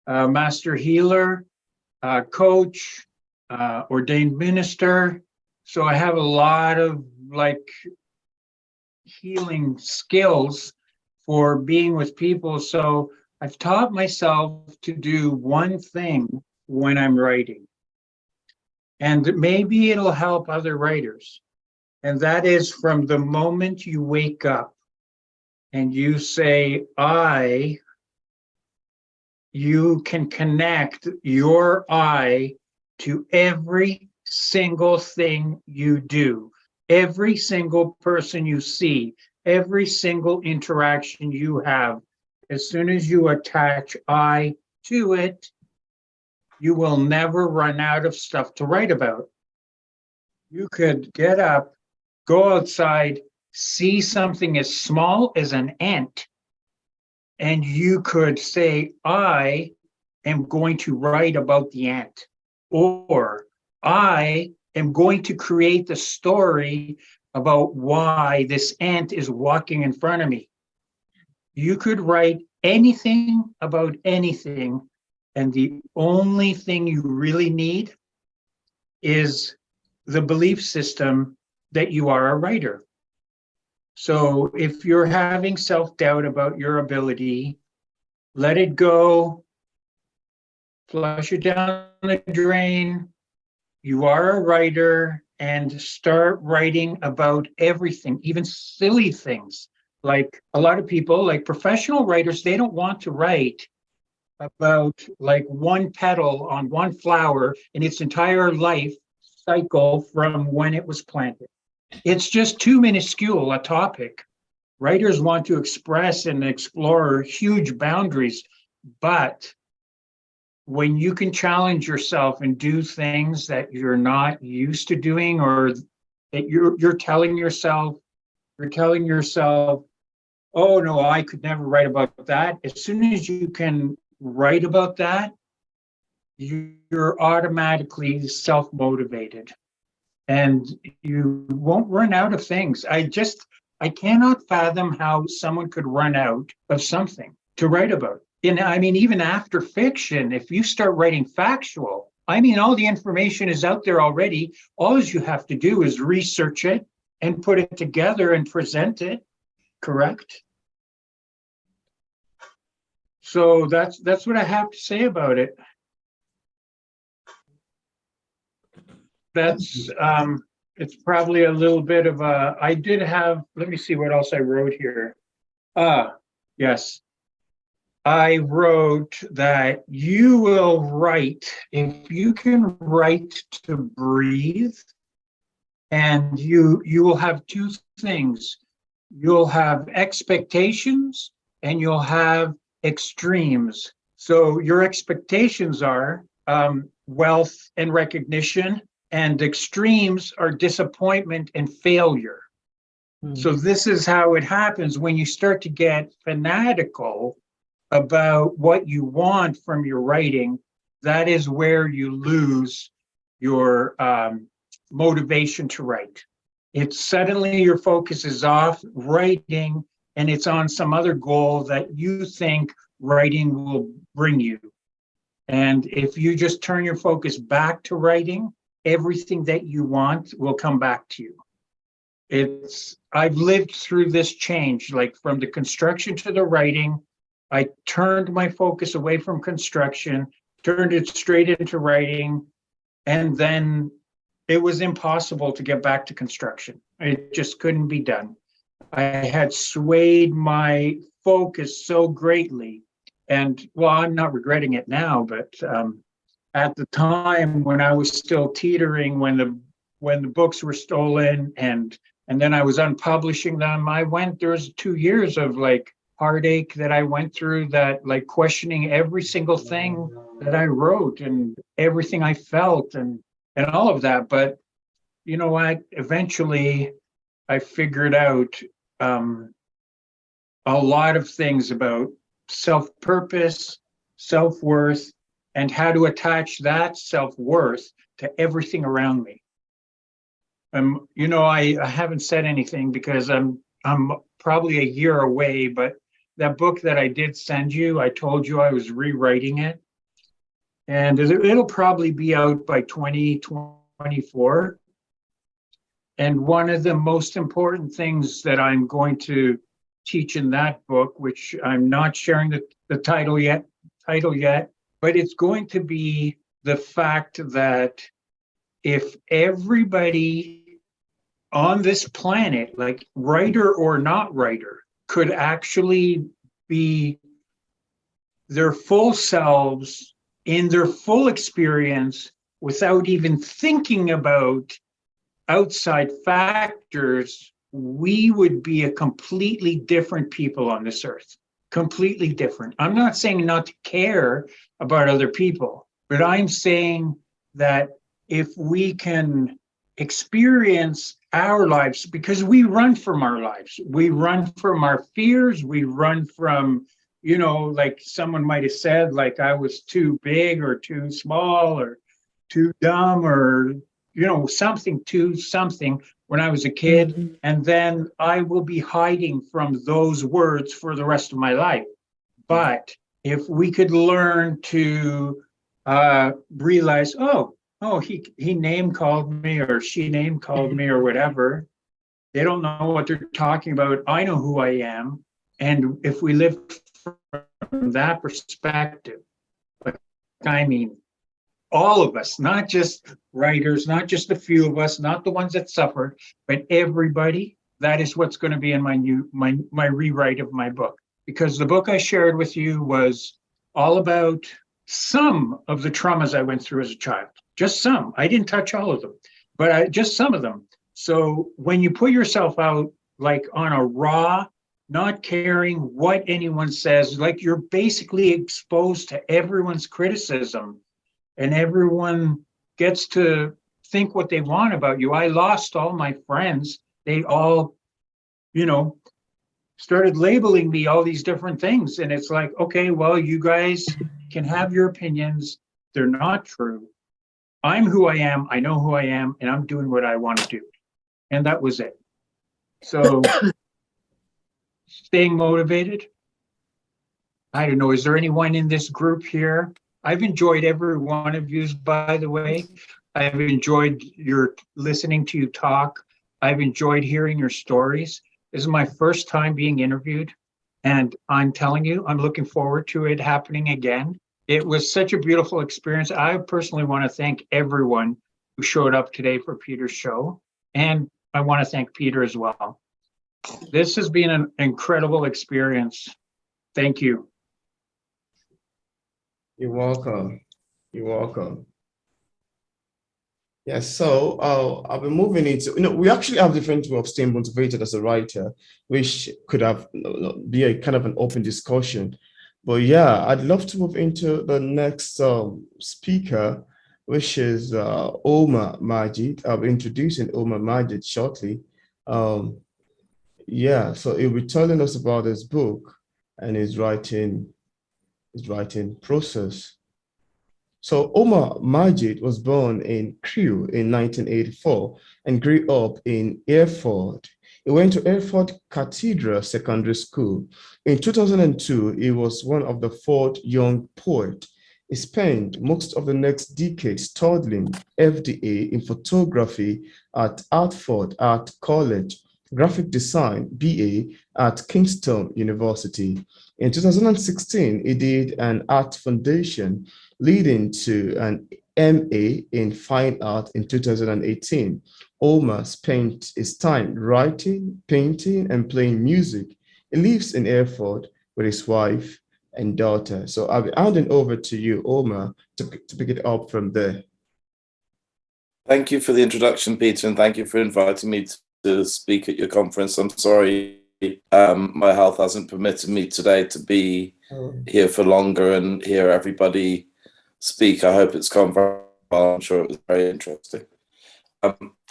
Master healer, coach, ordained minister. So I have a lot of healing skills for being with people. So I've taught myself to do one thing when I'm writing. And maybe it'll help other writers. And that is, from the moment you wake up and you say, you can connect your I to every single thing you do, every single person you see, every single interaction you have. As soon as you attach I to it, you will never run out of stuff to write about. You could get up, go outside, see something as small as an ant, and you could say, I am going to write about the ant, or I am going to create the story about why this ant is walking in front of me. You could write anything about anything, and the only thing you really need is the belief system that you are a writer. So if you're having self-doubt about your ability, let it go, flush it down the drain. You are a writer, and start writing about everything, even silly things. Like a lot of people, like professional writers, they don't want to write about one petal on one flower in its entire life cycle from when it was planted. It's just too minuscule a topic. Writers want to express and explore huge boundaries, but when you can challenge yourself and do things that you're not used to doing, or that you're telling yourself, oh no, I could never write about that. As soon as you can write about that, you're automatically self-motivated, and you won't run out of things. I cannot fathom how someone could run out of something to write about. And I mean, even after fiction, if you start writing factual, I mean, all the information is out there already. All you have to do is research it and put it together and present it, correct? So that's what I have to say about it. That's it's probably a little bit of a, I did have, let me see what else I wrote here. Yes. I wrote that you will write, if you can write to breathe, and you will have two things. You'll have expectations and you'll have extremes. So your expectations are wealth and recognition, and extremes are disappointment and failure. So this is how it happens when you start to get fanatical about what you want from your writing. That is where you lose your motivation to write. It's suddenly your focus is off writing, and it's on some other goal that you think writing will bring you. And if you just turn your focus back to writing, everything that you want will come back to you. I've lived through this change, like from the construction to the writing. I turned my focus away from construction, turned it straight into writing, and then it was impossible to get back to construction. It just couldn't be done. I had swayed my focus so greatly And well, I'm not regretting it now, but at the time when I was still teetering, when the books were stolen and then I was unpublishing them, there was 2 years of like heartache that I went through, that like questioning every single thing that I wrote and everything I felt and all of that. But you know what? Eventually I figured out a lot of things about self-purpose, self-worth, and how to attach that self-worth to everything around me. You know, I haven't said anything because I'm probably a year away, but that book that I did send you, I told you I was rewriting it, and it'll probably be out by 2024. And one of the most important things that I'm going to teach in that book, which I'm not sharing the title yet, but it's going to be the fact that if everybody on this planet, like writer or not writer, could actually be their full selves in their full experience without even thinking about outside factors, we would be a completely different people on this earth. Completely different. I'm not saying not to care about other people, but I'm saying that if we can experience our lives, because we run from our lives, we run from our fears, we run from, you know, like someone might have said, like I was too big or too small or too dumb or, you know, something when I was a kid, and then I will be hiding from those words for the rest of my life. But if we could learn to realize, he name called me or she name called me or whatever, they don't know what they're talking about. I know who I am. And if we live from that perspective, I mean, all of us, not just writers, not just a few of us, not the ones that suffered, but everybody, that is what's going to be in my rewrite of my book. Because the book I shared with you was all about some of the traumas I went through as a child. Just some. I didn't touch all of them, but just some of them. So when you put yourself out like on a raw, not caring what anyone says, like you're basically exposed to everyone's criticism and everyone gets to think what they want about you. I lost all my friends. They all, you know, started labeling me all these different things. And it's like, okay, well, you guys can have your opinions. They're not true. I'm who I am. I know who I am, and I'm doing what I want to do. And that was it. So staying motivated. I don't know. Is there anyone in this group here? I've enjoyed every one of you, by the way. I've enjoyed listening to you talk. I've enjoyed hearing your stories. This is my first time being interviewed, and I'm telling you, I'm looking forward to it happening again. It was such a beautiful experience. I personally want to thank everyone who showed up today for Peter's show, and I want to thank Peter as well. This has been an incredible experience. Thank you. You're welcome. You're welcome. Yes, so I'll be moving into, we actually have different ways of staying motivated as a writer, which could have be a kind of an open discussion. But yeah, I'd love to move into the next speaker, which is Omar Majid. I'll be introducing Omar Majid shortly. Yeah, so he'll be telling us about his book and his writing process. So Omar Majid was born in Crewe in 1984 and grew up in Hereford. He went to Hereford Cathedral Secondary School. In 2002, he was one of the 4th young poet. He spent most of the next decade studying FDA in photography at Hartford Art College, graphic design BA at Kingston University. In 2016, he did an art foundation leading to an MA in fine art in 2018. Omar spent his time writing, painting, and playing music. He lives in Hereford with his wife and daughter. So I'll be handing over to you, Omar, to pick it up from there. Thank you for the introduction, Peter, and thank you for inviting me to speak at your conference. I'm sorry my health hasn't permitted me today to be here for longer and hear everybody speak. I hope it's gone very well. I'm sure it was very interesting.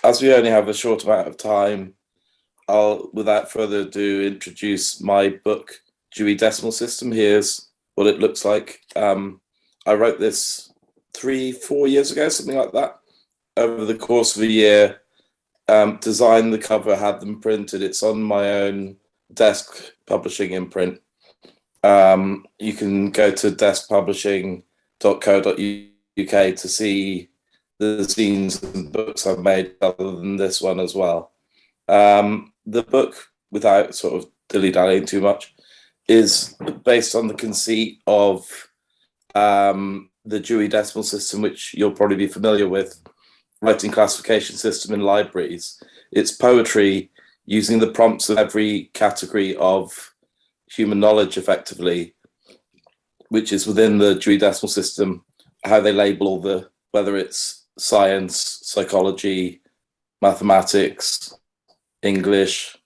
As we only have a short amount of time, I'll, without further ado, introduce my book, Dewey Decimal System. Here's what it looks like. I wrote this 3-4 years ago, something like that. Over the course of a year, designed the cover, had them printed. It's on my own desk publishing imprint. You can go to deskpublishing.co.uk to see the zines and books I've made other than this one as well. The book, without sort of dilly-dallying too much, is based on the conceit of the Dewey Decimal System, which you'll probably be familiar with, writing classification system in libraries. It's poetry using the prompts of every category of human knowledge, effectively, which is within the Dewey Decimal System, how they label all the, whether it's science, psychology, mathematics, English,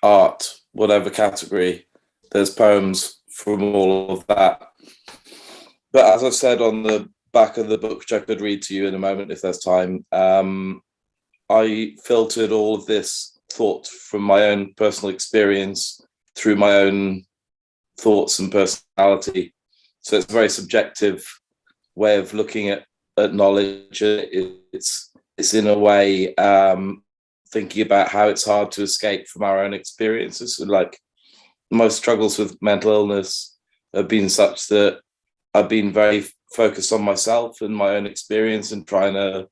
art, whatever category. There's poems from all of that. But as I said on the back of the book, which I could read to you in a moment if there's time, I filtered all of this thought from my own personal experience through my own thoughts and personality. So it's a very subjective way of looking at knowledge. It's in a way thinking about how it's hard to escape from our own experiences. So like most struggles with mental illness have been such that I've been very focused on myself and my own experience and trying to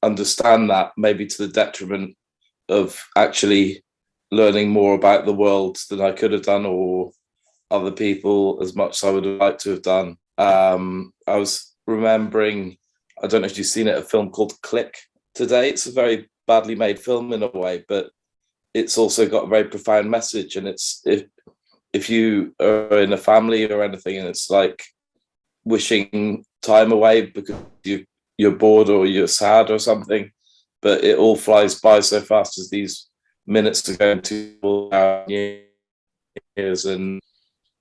understand that, maybe to the detriment of actually learning more about the world than I could have done, or other people, as much as I would have liked to have done. I was remembering, I don't know if you've seen it, a film called Click today. It's a very badly made film in a way, but it's also got a very profound message. And it's, if you are in a family or anything and it's like wishing time away because you're bored or you're sad or something, but it all flies by so fast as these minutes are going to years. And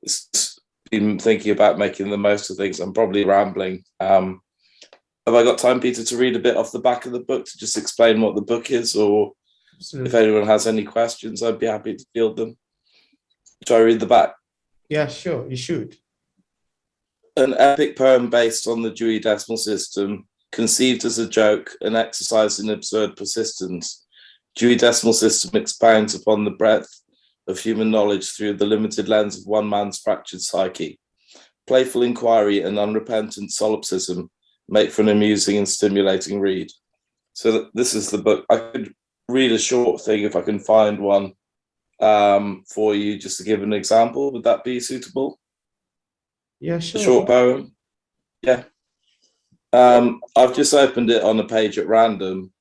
it's been thinking about making the most of things. I'm probably rambling. Have I got time, Peter, to read a bit off the back of the book to just explain what the book is? Or if anyone has any questions, I'd be happy to field them. Shall I read the back? Yeah, sure, you should. An epic poem based on the Dewey Decimal System, conceived as a joke, an exercise in absurd persistence. Dewey Decimal System expounds upon the breadth of human knowledge through the limited lens of one man's fractured psyche. Playful inquiry and unrepentant solipsism make for an amusing and stimulating read. So this is the book. I could read a short thing if I can find one for you, just to give an example. Would that be suitable? Yeah, sure. A short poem? Yeah. I've just opened it on a page at random.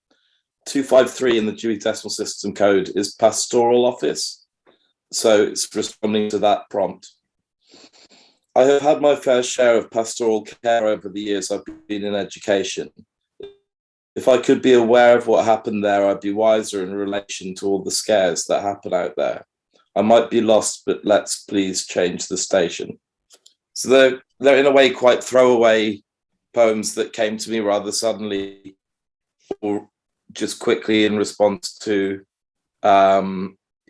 253 in the Dewey Decimal System code is pastoral office. So it's responding to that prompt. I have had my fair share of pastoral care over the years I've been in education. If I could be aware of what happened there, I'd be wiser in relation to all the scares that happen out there. I might be lost, but let's please change the station. So they're in a way quite throwaway poems that came to me rather suddenly, or just quickly in response to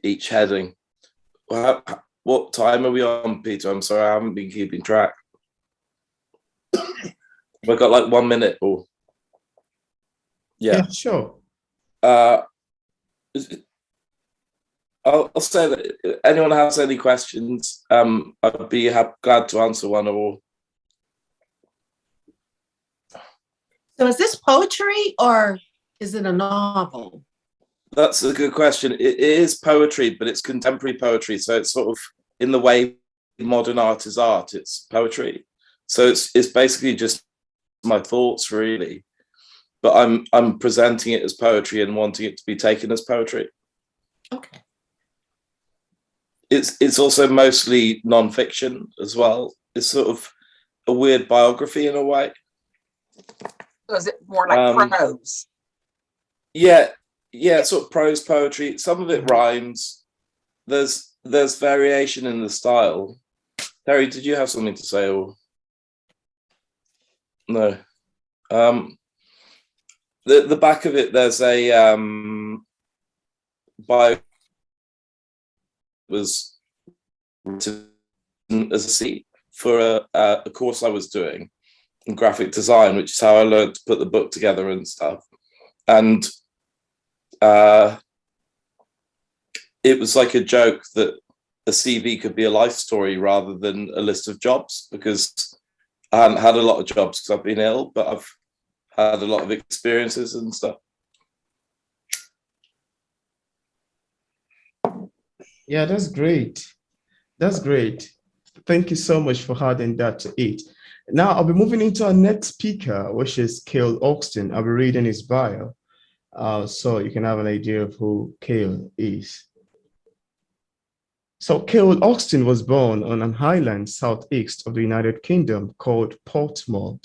each heading. What time are we on, Peter? I'm sorry, I haven't been keeping track. We've got like 1 minute or... Yeah, sure. I'll say that if anyone has any questions, I'd be glad to answer one or... So is this poetry or is it a novel? That's a good question. It is poetry, but it's contemporary poetry. So it's sort of in the way modern art is art, it's poetry. So it's basically just my thoughts, really. But I'm presenting it as poetry and wanting it to be taken as poetry. Okay. it's also mostly non-fiction as well. It's sort of a weird biography in a way. So is it more like prose? Yeah, sort of prose poetry. Some of it rhymes. There's variation in the style. Terry, did you have something to say or no? The back of it, there's a bio was written as a seat for a course I was doing in graphic design, which is how I learned to put the book together and stuff. And it was like a joke that a CV could be a life story rather than a list of jobs, because I hadn't had a lot of jobs because I've been ill, but I've had a lot of experiences and stuff. Yeah, that's great. That's great. Thank you so much for adding that to it. Now I'll be moving into our next speaker, which is Cale Austin. I'll be reading his bio, so you can have an idea of who Cale is. So Cale Austin was born on an island southeast of the United Kingdom called Portsmouth.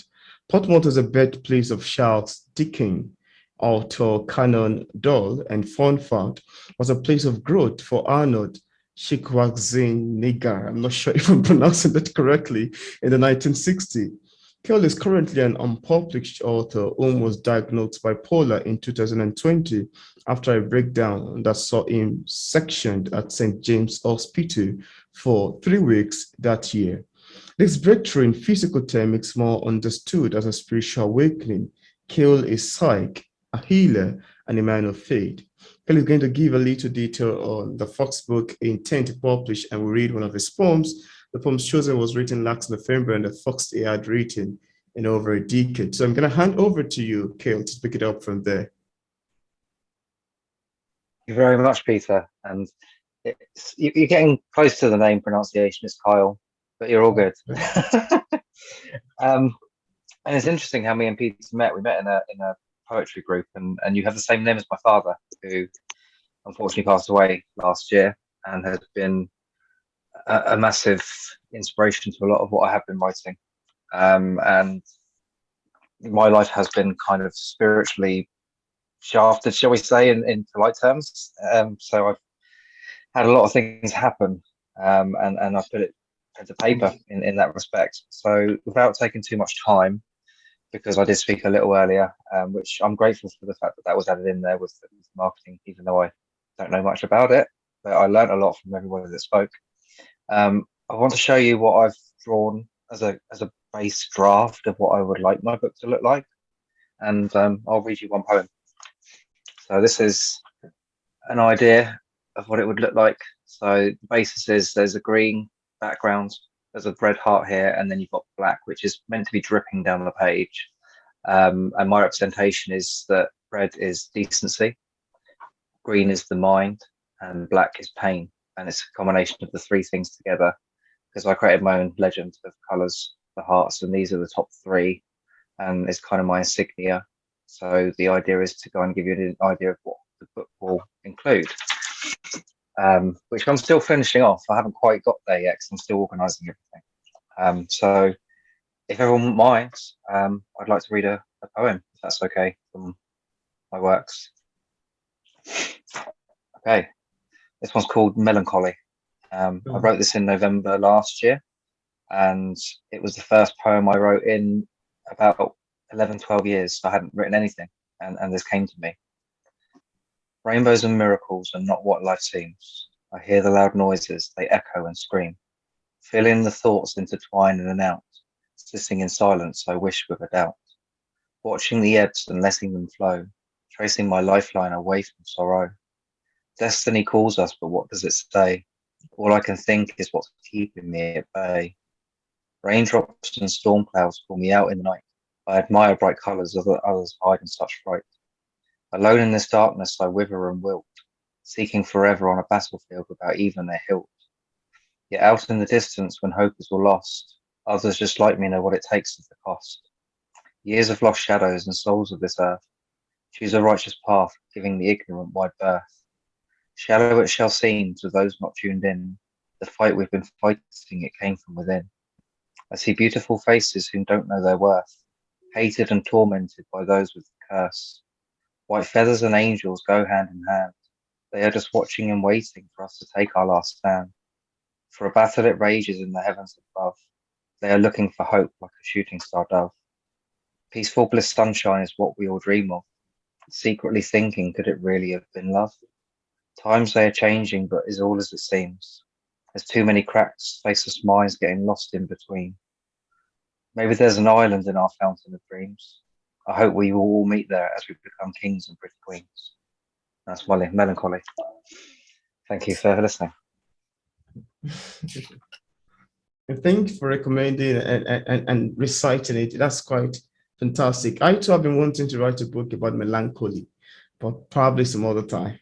Portsmouth is a birthplace of Charles Dickens, Arthur Conan Doyle, and fun fact, was a place of growth for Arnold Schwarzenegger. I'm not sure if I'm pronouncing that correctly, in the 1960s. Cale is currently an unpublished author who was diagnosed bipolar in 2020 after a breakdown that saw him sectioned at St. James Hospital for 3 weeks that year. This breakthrough in physical terms is more understood as a spiritual awakening. Cale is psych, a healer, and a man of faith. Cale is going to give a little detail on the Fox book intent to publish, and we'll read one of his poems. The poem chosen was written last November, and the Fox he had written in over a decade. So I'm going to hand over to you, Cale, to pick it up from there. Thank you very much, Peter. And you're getting close to the name pronunciation. It's Kyle, but you're all good. And it's interesting how me and Peter met. We met in a poetry group, and you have the same name as my father, who unfortunately passed away last year and has been a massive inspiration to a lot of what I have been writing. And my life has been kind of spiritually shafted, shall we say, in polite terms. So I've had a lot of things happen, and I've put it to paper in that respect. So without taking too much time, because I did speak a little earlier, which I'm grateful for the fact that was added in there with marketing, even though I don't know much about it, but I learned a lot from everybody that spoke. I want to show you what I've drawn as a base draft of what I would like my book to look like, and I'll read you one poem. So this is an idea of what it would look like. So the basis is there's a green background, there's a red heart here, and then you've got black, which is meant to be dripping down the page. And my representation is that red is decency, green is the mind, and black is pain. And it's a combination of the three things together, because I created my own legend of colours, the hearts, and these are the top three, and it's kind of my insignia. So the idea is to go and give you an idea of what the book will include, which I'm still finishing off. I haven't quite got there yet because I'm still organising everything. So if everyone minds, I'd like to read a poem, if that's okay, from my works. Okay. This one's called Melancholy. I wrote this in November last year, and it was the first poem I wrote in about 11, 12 years. I hadn't written anything, and this came to me. Rainbows and miracles are not what life seems. I hear the loud noises, they echo and scream. Feeling the thoughts intertwine in and out, sitting in silence, I wish with a doubt. Watching the ebbs and letting them flow, tracing my lifeline away from sorrow. Destiny calls us, but what does it say? All I can think is what's keeping me at bay. Raindrops and storm clouds call me out in the night. I admire bright colours, others hide in such fright. Alone in this darkness, I wither and wilt, seeking forever on a battlefield without even a hilt. Yet out in the distance, when hope is all lost, others just like me know what it takes at the cost. Years of lost shadows and souls of this earth, choose a righteous path, giving the ignorant wide birth. Shallow it shall seem to those not tuned in, The fight we've been fighting, it came from within. I see beautiful faces who don't know their worth, hated and tormented by those with the curse. White feathers and angels go hand in hand. They are just watching and waiting for us to take our last stand. For a battle it rages in the heavens above. They are looking for hope like a shooting star dove. Peaceful bliss sunshine is what we all dream of. Secretly thinking, could it really have been love? Times they are changing, but is all as it seems. There's too many cracks, faceless minds getting lost in between. Maybe there's an island in our fountain of dreams. I hope we will all meet there as we become kings and pretty queens. That's melancholy. Thank you for listening. And thank you for recommending and reciting it. That's quite fantastic. I too have been wanting to write a book about melancholy, but probably some other time.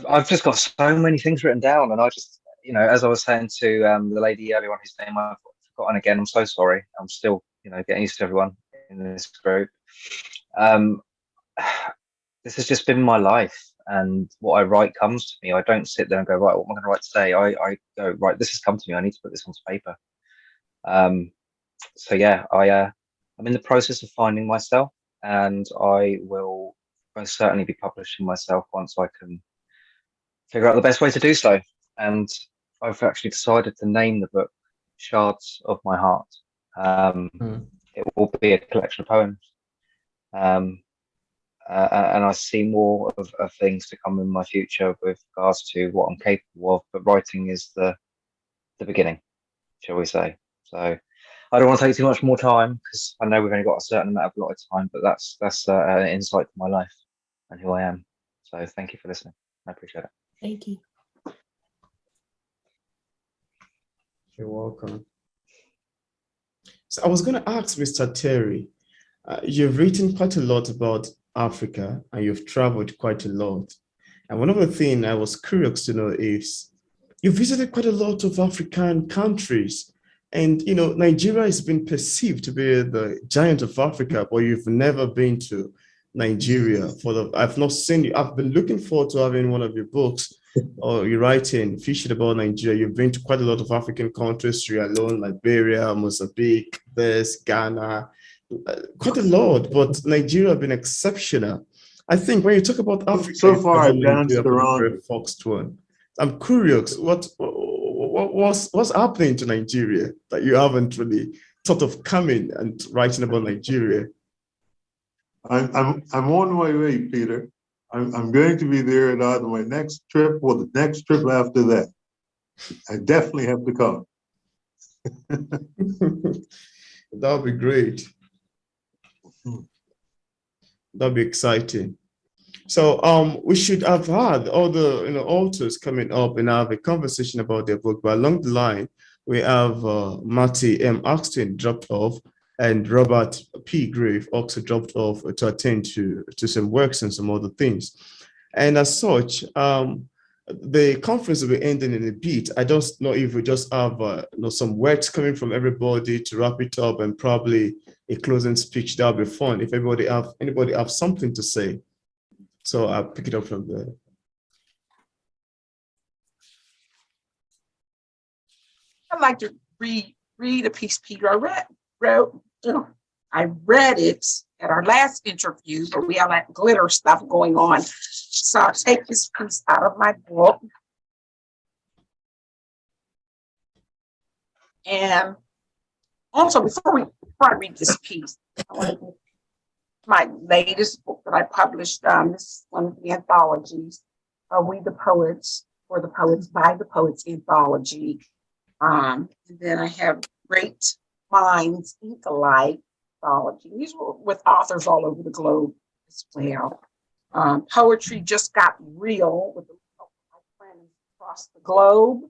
I've just got so many things written down, and I just, as I was saying to the lady earlier on whose name I've forgotten again, I'm so sorry. I'm still, getting used to everyone in this group. This has just been my life, and what I write comes to me. I don't sit there and go, right, what am I going to write today? I go, right, this has come to me. I need to put this onto paper. So yeah, I'm in the process of finding myself, and I will most certainly be publishing myself once I can figure out the best way to do so. And I've actually decided to name the book Shards of My Heart. It will be a collection of poems. And I see more of things to come in my future with regards to what I'm capable of, but writing is the beginning, shall we say. So I don't want to take too much more time, because I know we've only got a certain amount of allotted time, but that's an insight to my life and who I am. So thank you for listening. I appreciate it. Thank you. You're welcome. So I was going to ask Mr. Terry, you've written quite a lot about Africa and you've traveled quite a lot. And one of the things I was curious to know is you visited quite a lot of African countries. And, Nigeria has been perceived to be the giant of Africa, but you've never been to Nigeria. I've not seen you. I've been looking forward to having one of your books or your writing, featured about Nigeria. You've been to quite a lot of African countries, Sierra Leone, Liberia, Mozambique, Ghana, quite a lot, but Nigeria have been exceptional. I think when you talk about Africa, so far I've bounced around. Foxed one. I'm curious, what's happening to Nigeria that you haven't really thought of coming and writing about Nigeria? I'm on my way, Peter. I'm going to be there at either my next trip or the next trip after that. I definitely have to come. That would be great. That'd be exciting. So we should have had all the authors coming up and have a conversation about their book. But along the line, we have Matty M. Axton dropped off, and Robert P. Grave also dropped off to attend to some works and some other things. And as such, the conference will be ending in a bit. I don't know if we just have some words coming from everybody to wrap it up, and probably a closing speech. That'll be fun if anybody have something to say. So I'll pick it up from there. I'd like to read a piece Peter wrote. I read it at our last interview, but we have that glitter stuff going on. So I'll take this piece out of my book. And also, before I read this piece, I want to my latest book that I published. This is one of the anthologies, We the Poets, for the Poets, by the Poets anthology. And then I have Great Minds Think Alike anthology. These were with authors all over the globe as well. Poetry Just Got Real with my friends across the globe.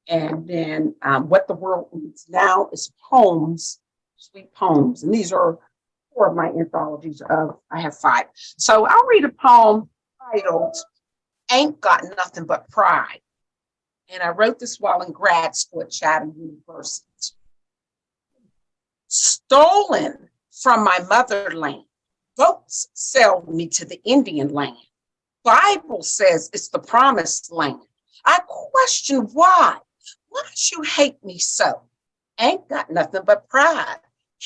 And then What the World Needs Now is Poems, Sweet Poems. And these are 4 of my anthologies. I have 5. So I'll read a poem titled Ain't Got Nothing But Pride. And I wrote this while in grad school at Chatham University. Stolen from my motherland, goats sell me to the Indian land. Bible says it's the promised land. I question why. Why don't you hate me so? Ain't got nothing but pride.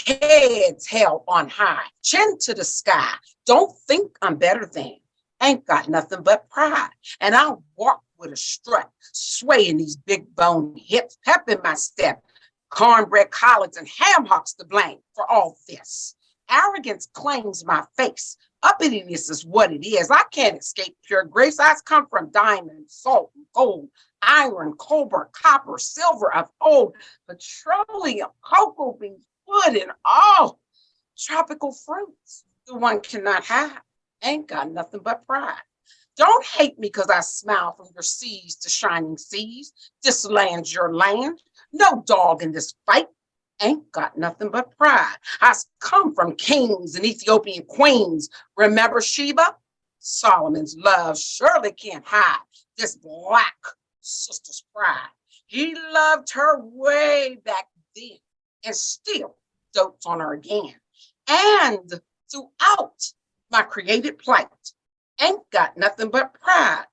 Heads held on high, chin to the sky. Don't think I'm better than. Ain't got nothing but pride. And I'll walk with a strut, swaying these big bone hips, pep in my step. Cornbread collards and ham hocks to blame for all this. Arrogance claims my face. Uppityness is what it is. I can't escape pure grace. I come from diamond, salt, gold, iron, cobalt, copper, silver of old, petroleum, cocoa beans, wood, and all tropical fruits. The one cannot have. Ain't got nothing but pride. Don't hate me because I smile from your seas to shining seas. This land's your land. No dog in this fight. Ain't got nothing but pride. I come from kings and Ethiopian queens. Remember Sheba? Solomon's love surely can't hide this black sister's pride. He loved her way back then and still dotes on her again. And throughout my created plight, ain't got nothing but pride.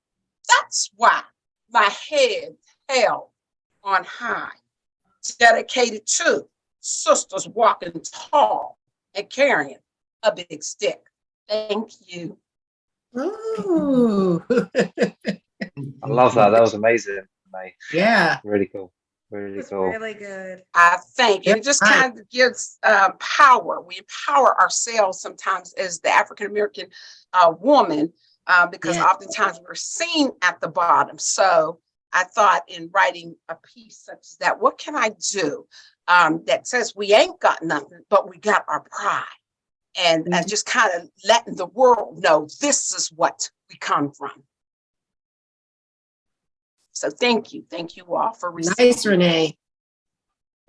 That's why my head held on high, dedicated to sisters walking tall and carrying a big stick. Thank you. Ooh. I love that. That was amazing, May. Yeah. Really cool. Really It's cool. really good. I think Yep. it just kind of gives power. We empower ourselves sometimes as the African American woman because Yeah. oftentimes we're seen at the bottom. So I thought in writing a piece such as that, what can I do that says we ain't got nothing, but we got our pride, and just kind of letting the world know this is what we come from. So thank you all for receiving. Nice, Renee.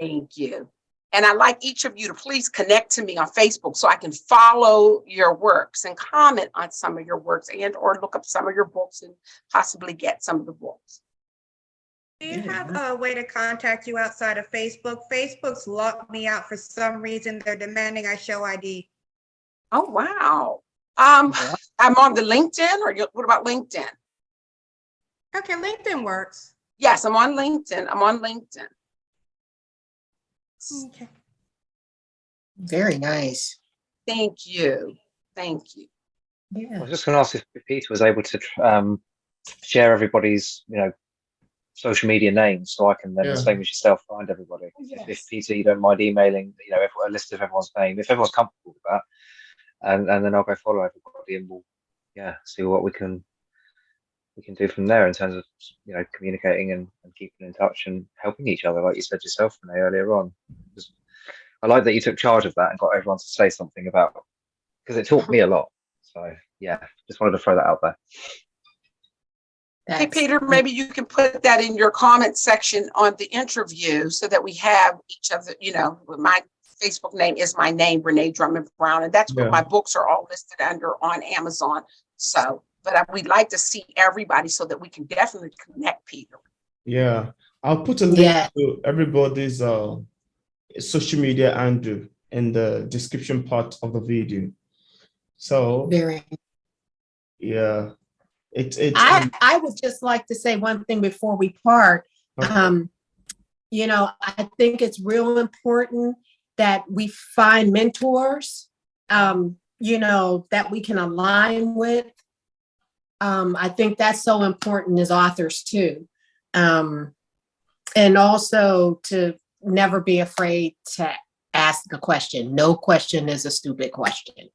Thank you. And I'd like each of you to please connect to me on Facebook so I can follow your works and comment on some of your works and or look up some of your books and possibly get some of the books. Do you have a way to contact you outside of Facebook? Facebook's locked me out for some reason. They're demanding I show ID. Oh, wow. I'm on the LinkedIn, or what about LinkedIn? Okay, LinkedIn works. Yes, I'm on LinkedIn. Okay. Very nice. Thank you. I Yeah. was just going to ask if Peter was able to share everybody's, social media names, so I can then, Yeah. same as yourself, find everybody. Yes. If Peter, you don't mind emailing, a list of everyone's name, if everyone's comfortable with that, and then I'll go follow everybody, and we'll, see what we can do from there in terms of, communicating and keeping in touch and helping each other, like you said yourself, Renee, earlier on. I like that you took charge of that and got everyone to say something about, because it taught me a lot. So just wanted to throw that out there. Hey, Peter, maybe you can put that in your comment section on the interview so that we have each other, my Facebook name is my name, Renee Drummond Brown, and that's what my books are all listed under on Amazon. So, but we'd like to see everybody so that we can definitely connect, Peter. Yeah, I'll put a link to everybody's social media handle in the description part of the video. So I would just like to say one thing before we part. Okay. I think it's real important that we find mentors, that we can align with. I think that's so important as authors too. And also to never be afraid to ask a question. No question is a stupid question.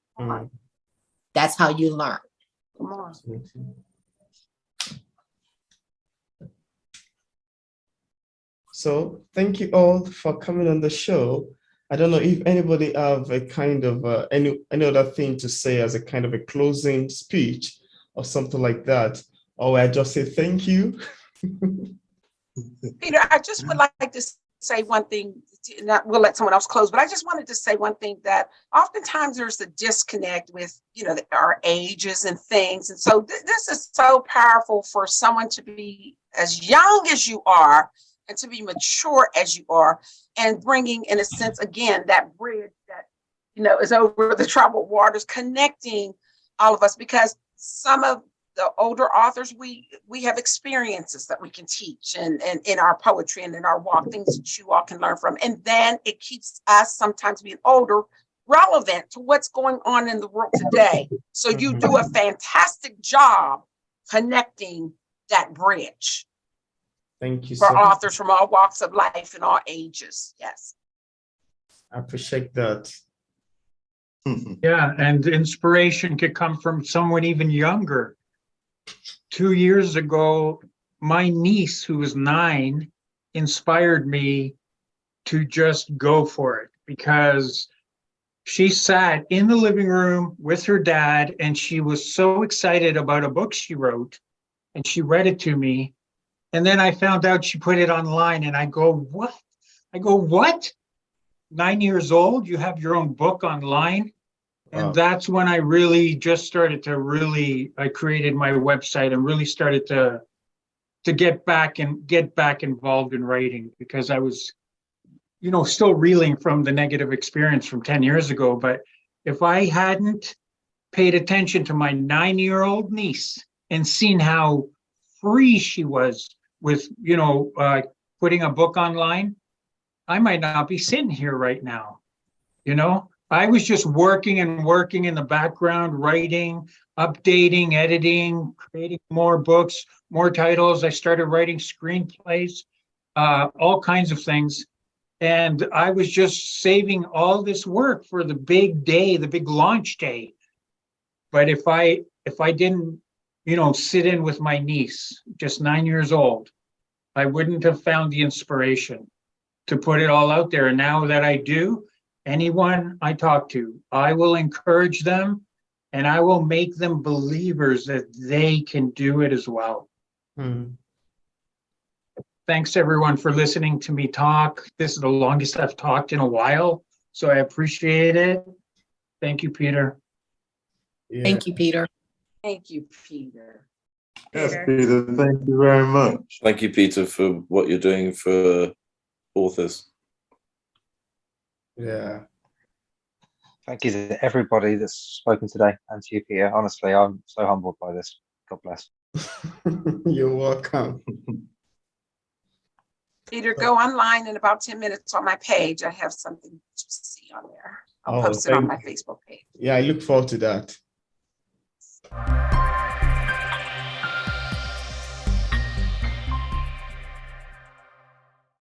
That's how you learn. Come on. So thank you all for coming on the show. I don't know if anybody have a kind of any other thing to say as a kind of a closing speech or something like that, or I just say thank you. Peter, I just would like to say one thing. We'll let someone else close, but I just wanted to say one thing, that oftentimes there's a disconnect with, our ages and things. And so this is so powerful for someone to be as young as you are and to be mature as you are, and bringing, in a sense, again, that bridge that, is over the troubled waters, connecting all of us, because some of the older authors, we have experiences that we can teach and in our poetry and in our walk, things that you all can learn from. And then it keeps us sometimes being older relevant to what's going on in the world today. So you do a fantastic job connecting that bridge Thank you for so much. authors from all walks of life and all ages. Yes. I appreciate that. Yeah, and inspiration could come from someone even younger. 2 years ago, my niece, who was 9, inspired me to just go for it, because she sat in the living room with her dad and she was so excited about a book she wrote, and she read it to me. And then I found out she put it online, and I go, what? I go, what? 9 years old, you have your own book online? And Wow. that's when I really just started to I created my website and really started to get back involved in writing, because I was, still reeling from the negative experience from 10 years ago. But if I hadn't paid attention to my 9-year-old niece and seen how free she was with, putting a book online, I might not be sitting here right now. I was just working in the background, writing, updating, editing, creating more books, more titles. I started writing screenplays, all kinds of things. And I was just saving all this work for the big day, the big launch day. But if I didn't, sit in with my niece, just 9 years old, I wouldn't have found the inspiration to put it all out there. And now that I do, anyone I talk to, I will encourage them and I will make them believers that they can do it as well. Thanks everyone for listening to me talk. This is the longest I've talked in a while, so I appreciate it. Thank you, Peter. Yeah. Thank you, Peter. Thank you, Peter. Yes, Peter, thank you very much. Thank you, Peter, for what you're doing for authors. Yeah. Thank you to everybody that's spoken today, and to you, Peter. Honestly, I'm so humbled by this. God bless. You're welcome. Peter, go online in about 10 minutes on my page. I have something to see on there. I'll Oh, post it on my thank you. Facebook page. Yeah, I look forward to that.